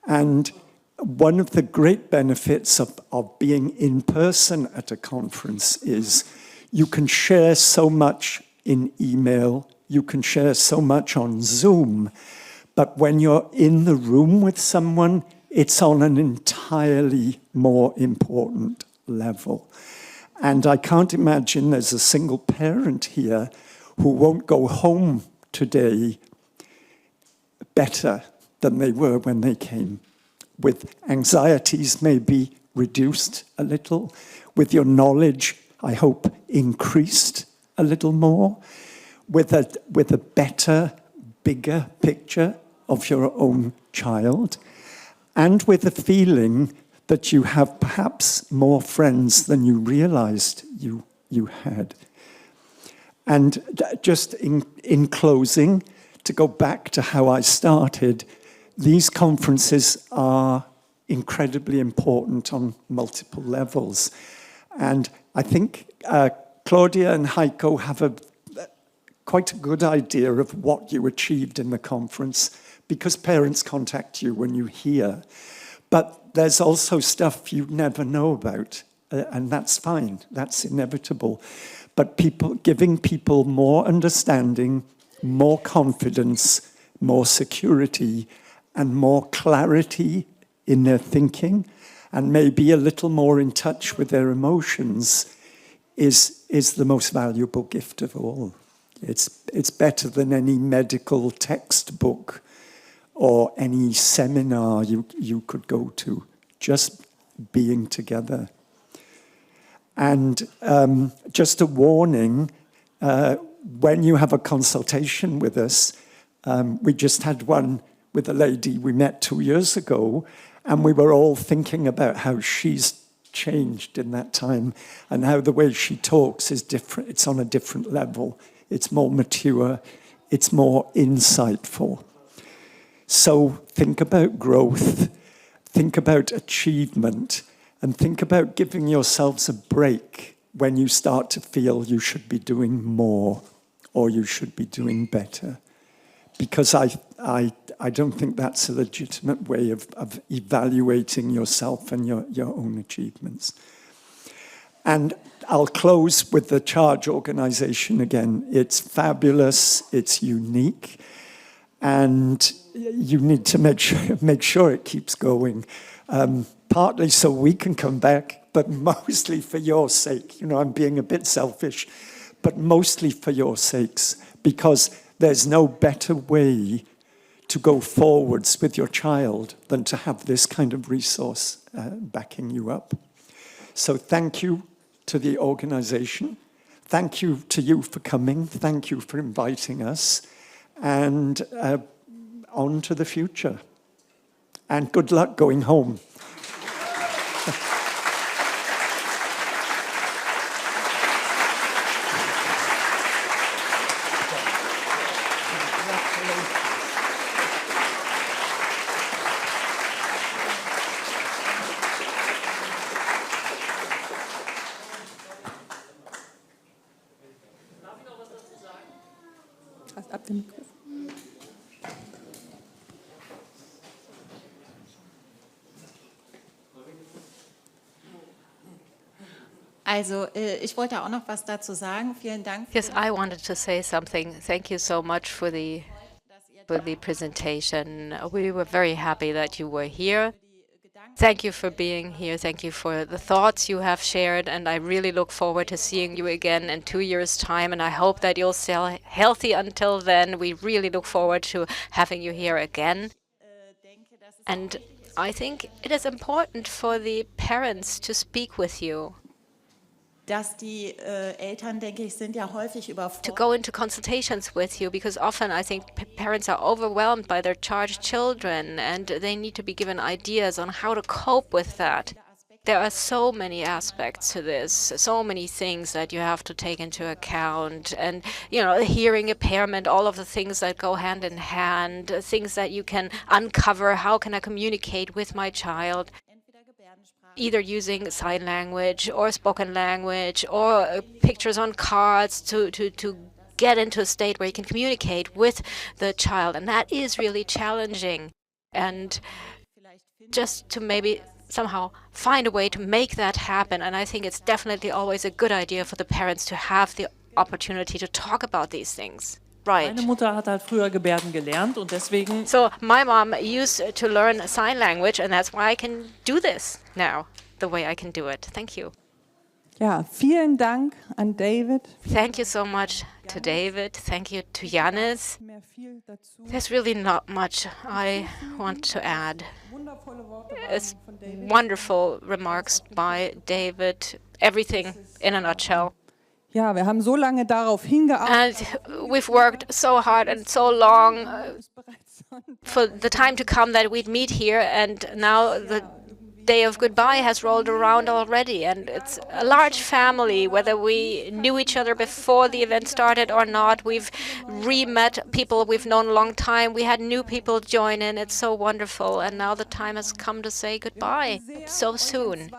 And one of the great benefits of being in person at a conference is you can share so much in email, you can share so much on Zoom, but when you're in the room with someone, it's on an entirely more important level. And I can't imagine there's a single parent here who won't go home today better than they were when they came, with anxieties maybe reduced a little, with your knowledge, I hope, increased a little more, with a better, bigger picture of your own child, and with a feeling that you have perhaps more friends than you realized you had. And just in closing, to go back to how I started, these conferences are incredibly important on multiple levels. And I think Claudia and Heiko have quite a good idea of what you achieved in the conference, because parents contact you when you hear. But there's also stuff you never know about, and that's fine, that's inevitable. But giving people more understanding, more confidence, more security, and more clarity in their thinking, and maybe a little more in touch with their emotions is the most valuable gift of all. It's better than any medical textbook or any seminar you could go to, just being together. And just a warning, when you have a consultation with us, we just had one with a lady we met 2 years ago, and we were all thinking about how she's changed in that time and how the way she talks is different. It's on a different level. It's more mature. It's more insightful. So think about growth, think about achievement, and think about giving yourselves a break when you start to feel you should be doing more or you should be doing better. Because I don't think that's a legitimate way of evaluating yourself and your own achievements. And I'll close with the CHARGE organization again. It's fabulous, it's unique, and you need to make sure it keeps going. Partly so we can come back, but mostly for your sake. You know, I'm being a bit selfish, but mostly for your sakes, because there's no better way to go forwards with your child than to have this kind of resource backing you up. So thank you to the organization. Thank you to you for coming. Thank you for inviting us. And on to the future. And good luck going home. Ab dem Mikrofon. Also, ich wollte auch noch was dazu sagen. Vielen Dank. Yes, I wanted to say something. Thank you so much for the presentation. We were very happy that you were here. Thank you for being here. Thank you for the thoughts you have shared. And I really look forward to seeing you again in 2 years' time. And I hope that you'll stay healthy until then. We really look forward to having you here again. And I think it is important for the parents to speak with you, Dass die Eltern, denke ich, sind ja häufig to überfordert. go into consultations with you, because often I think parents are overwhelmed by their charged children and they need to be given ideas on how to cope with that. There are so many aspects to this, so many things that you have to take into account, and hearing impairment, all of the things that go hand in hand, things that you can uncover. How can I communicate with my child? Either using sign language or spoken language or pictures on cards to get into a state where you can communicate with the child. And that is really challenging. And just to maybe somehow find a way to make that happen. And I think it's definitely always a good idea for the parents to have the opportunity to talk about these things. Right. Meine Mutter hat halt früher Gebärden gelernt und deswegen. So my mom used to learn sign language, and that's why I can do this now, the way I can do it. Thank you. Ja, vielen Dank an David. Thank you so much to David. Thank you to Janis. Mehr viel dazu. There's really not much I want to add. Wundervolle Worte It's von David. wonderful remarks by David. Everything in a nutshell. Ja, wir haben so lange darauf hingearbeitet. And we've worked so hard and so long for the time to come that we'd meet here, and now the day of goodbye has rolled around already, and it's a large family. Whether we knew each other before the event started or not, we've re-met people we've known a long time. We had new people join in. It's so wonderful, and now the time has come to say goodbye so soon.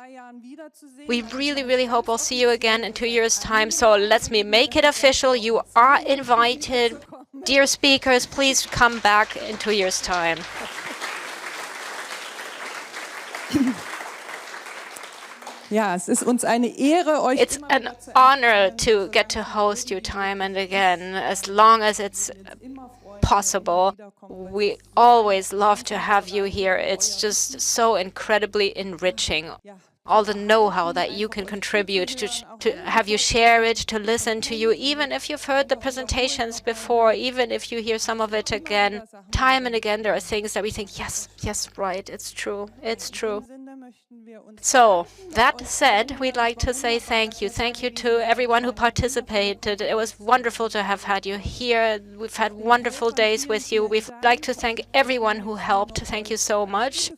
We really, really hope we'll see you again in 2 years' time. So let me make it official. You are invited. Dear speakers, please come back in 2 years' time. Ja, es ist uns eine Ehre, euch It's immer an wieder zu honor to get to host you time and again, as long as it's possible. We always love to have you here. It's just so incredibly enriching. Ja, all the know-how that you can contribute, to have you share it, to listen to you, even if you've heard the presentations before, even if you hear some of it again. Time and again, there are things that we think, yes, right, it's true, it's true. So, that said, we'd like to say thank you. Thank you to everyone who participated. It was wonderful to have had you here. We've had wonderful days with you. We'd like to thank everyone who helped. Thank you so much.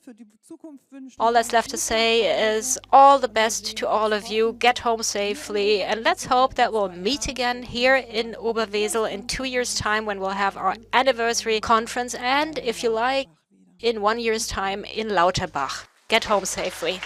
All that's left to say is all the best to all of you. Get home safely, and let's hope that we'll meet again here in Oberwesel in 2 years' time when we'll have our anniversary conference, and if you like, in 1 year's time in Lauterbach. Get home safely.